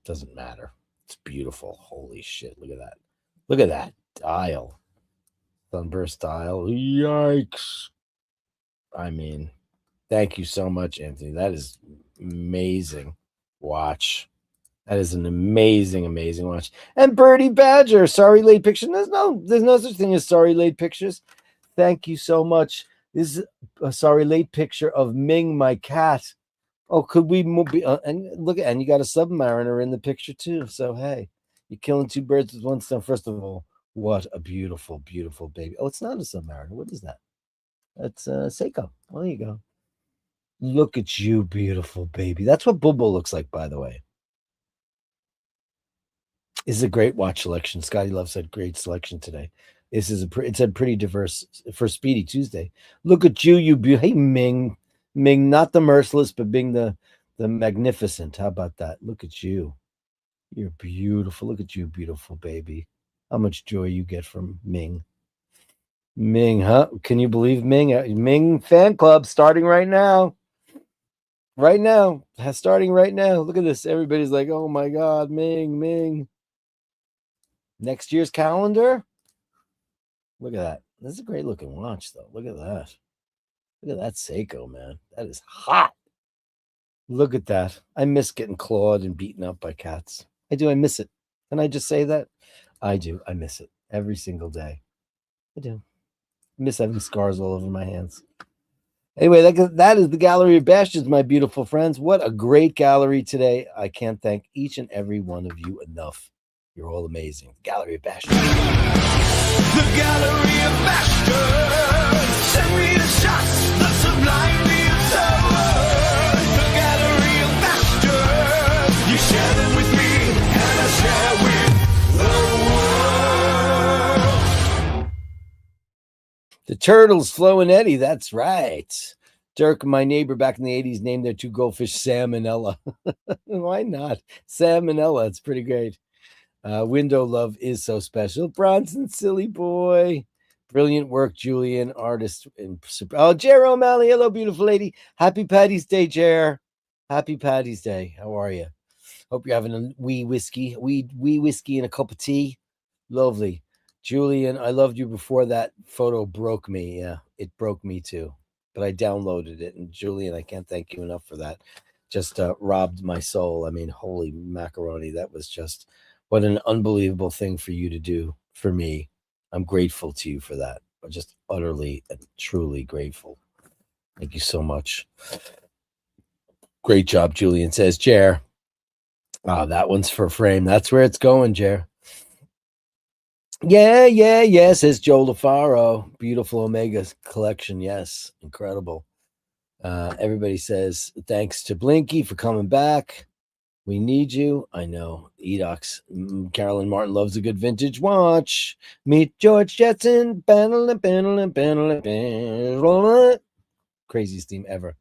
Doesn't matter. It's beautiful. Holy shit. Look at that. Look at that dial. Sunburst dial. Yikes. I mean, thank you so much, Anthony. That is amazing watch. That is an amazing, amazing watch. And Birdie Badger, sorry late picture. There's no such thing as sorry late pictures. Thank you so much. This is a sorry late picture of Ming, my cat. Oh, could we be? And look, and you got a Submariner in the picture too. So hey, you're killing two birds with one stone. First of all, what a beautiful, beautiful baby. Oh, it's not a Submariner. What is that? That's Seiko. Well, there you go. Look at you, beautiful baby. That's what Bubble looks like, by the way. This is a great watch selection. Scotty Love said great selection today. This is it's a pretty diverse for Speedy Tuesday. Look at you, hey Ming, not the merciless, but being the magnificent. How about that? Look at you. You're beautiful. Look at you, beautiful baby. How much joy you get from Ming. Ming, huh? Can you believe Ming? Ming fan club starting right now. Right now. Starting right now. Look at this. Everybody's like, oh my God, Ming. Next year's calendar. Look at that. This is a great looking watch, though. Look at that. Look at that Seiko, man. That is hot. Look at that. I miss getting clawed and beaten up by cats. I do. I miss it. Can I just say that? I do. I miss it every single day. I do. I miss having scars all over my hands. Anyway, that is the Gallery of Bashtards, my beautiful friends. What a great gallery today. I can't thank each and every one of you enough. You're all amazing. Gallery of Bastards. The Gallery of Bashtards. Send me the shots, the sublime, the absurd. The Gallery of Bashtards. You share them with me, and I share with the world. The Turtles, Flo and Eddie. That's right. Dirk, my neighbor back in the 80s, named their two goldfish Sam and Ella. Why not? Sam and Ella. It's pretty great. Window Love is so special. Bronson, silly boy. Brilliant work, Julian, artist. Oh, Jer O'Malley. Hello, beautiful lady. Happy Paddy's Day, Jer. Happy Paddy's Day. How are you? Hope you're having a wee whiskey and a cup of tea. Lovely. Julian, I loved you before that photo broke me. Yeah, it broke me too. But I downloaded it. And Julian, I can't thank you enough for that. Just robbed my soul. I mean, holy macaroni. That was just... what an unbelievable thing for you to do for me. I'm grateful to you for that. I'm just utterly and truly grateful. Thank you so much. Great job, Julian says, Jer. Oh, that one's for frame. That's where it's going, Jer. Yeah, says Joe LaFaro. Beautiful Omega collection. Yes, incredible. Everybody says thanks to Blinky for coming back. We need you. I know. Edox. Carolyn Martin loves a good vintage watch. Meet George Jetson. Craziest theme ever.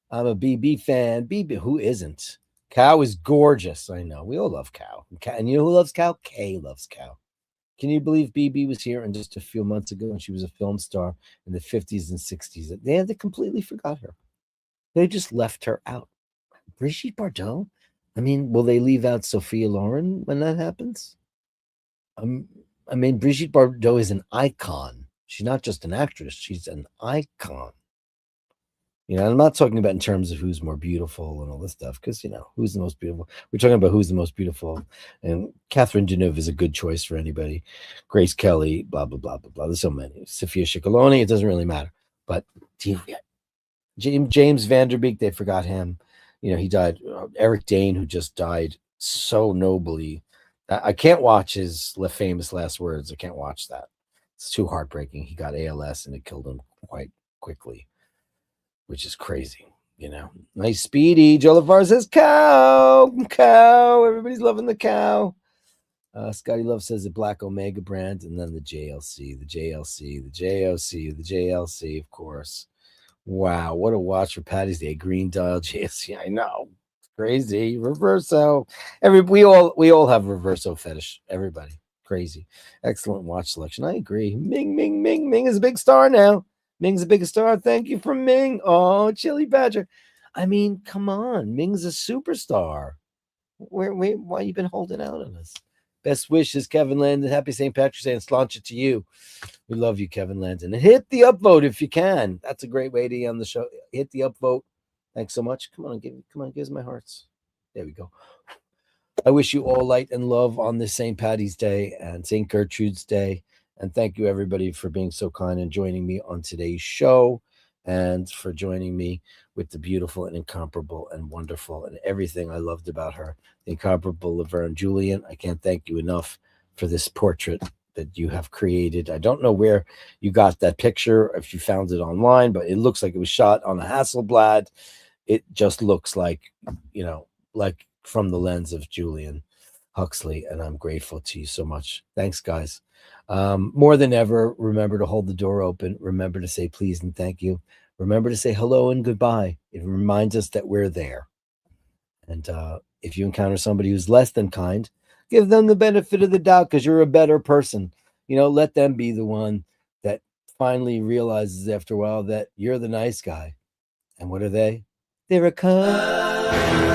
I'm a BB fan. BB, who isn't? Cow is gorgeous. I know. We all love Cow. And you know who loves Cow? Kay loves Cow. Can you believe BB was here and just a few months ago and she was a film star in the 50s and 60s? They had to completely forgot her. They just left her out. Brigitte Bardot? I mean, will they leave out Sophia Loren when that happens? I mean, Brigitte Bardot is an icon. She's not just an actress, she's an icon. I'm not talking about in terms of who's more beautiful and all this stuff, because, who's the most beautiful? We're talking about who's the most beautiful. And Catherine Deneuve is a good choice for anybody. Grace Kelly, blah, blah, blah, blah, blah. There's so many. Sophia Ciccolone, it doesn't really matter. But James Vanderbeek, they forgot him. He died. Eric Dane, who just died so nobly. I can't watch his famous last words. I can't watch that. It's too heartbreaking. He got ALS and it killed him quite quickly, which is crazy. Nice Speedy. Joe LaVar says cow. Everybody's loving the cow. Scotty Love says the Black Omega brand, and then the JLC, the JLC, of course. Wow, what a watch for Paddy's Day. Green dial JLC. I know. It's crazy. Reverso. We all have reverso fetish. Everybody. Crazy. Excellent watch selection. I agree. Ming is a big star now. Ming's the biggest star. Thank you from Ming. Oh, Chili Badger. I mean, come on. Ming's a superstar. Why you been holding out on us? Best wishes, Kevin Landon. Happy St. Patrick's Day and sláinte to you. We love you, Kevin Landon. And hit the upvote if you can. That's a great way to end the show. Hit the upvote. Thanks so much. Come on, give us my hearts. There we go. I wish you all light and love on this St. Paddy's Day and St. Gertrude's Day. And thank you, everybody, for being so kind and joining me on today's show and for joining me with the beautiful and incomparable and wonderful and everything I loved about her, the incomparable Laverne Julian. I can't thank you enough for this portrait that you have created. I don't know where you got that picture, if you found it online, but it looks like it was shot on a Hasselblad. It just looks like, like from the lens of Julian Huxley, and I'm grateful to you so much. Thanks, guys. More than ever, remember to hold the door open. Remember to say please and thank you. Remember to say hello and goodbye. It reminds us that we're there. And if you encounter somebody who's less than kind, give them the benefit of the doubt because you're a better person. Let them be the one that finally realizes after a while that you're the nice guy. And what are they? They're a cunt.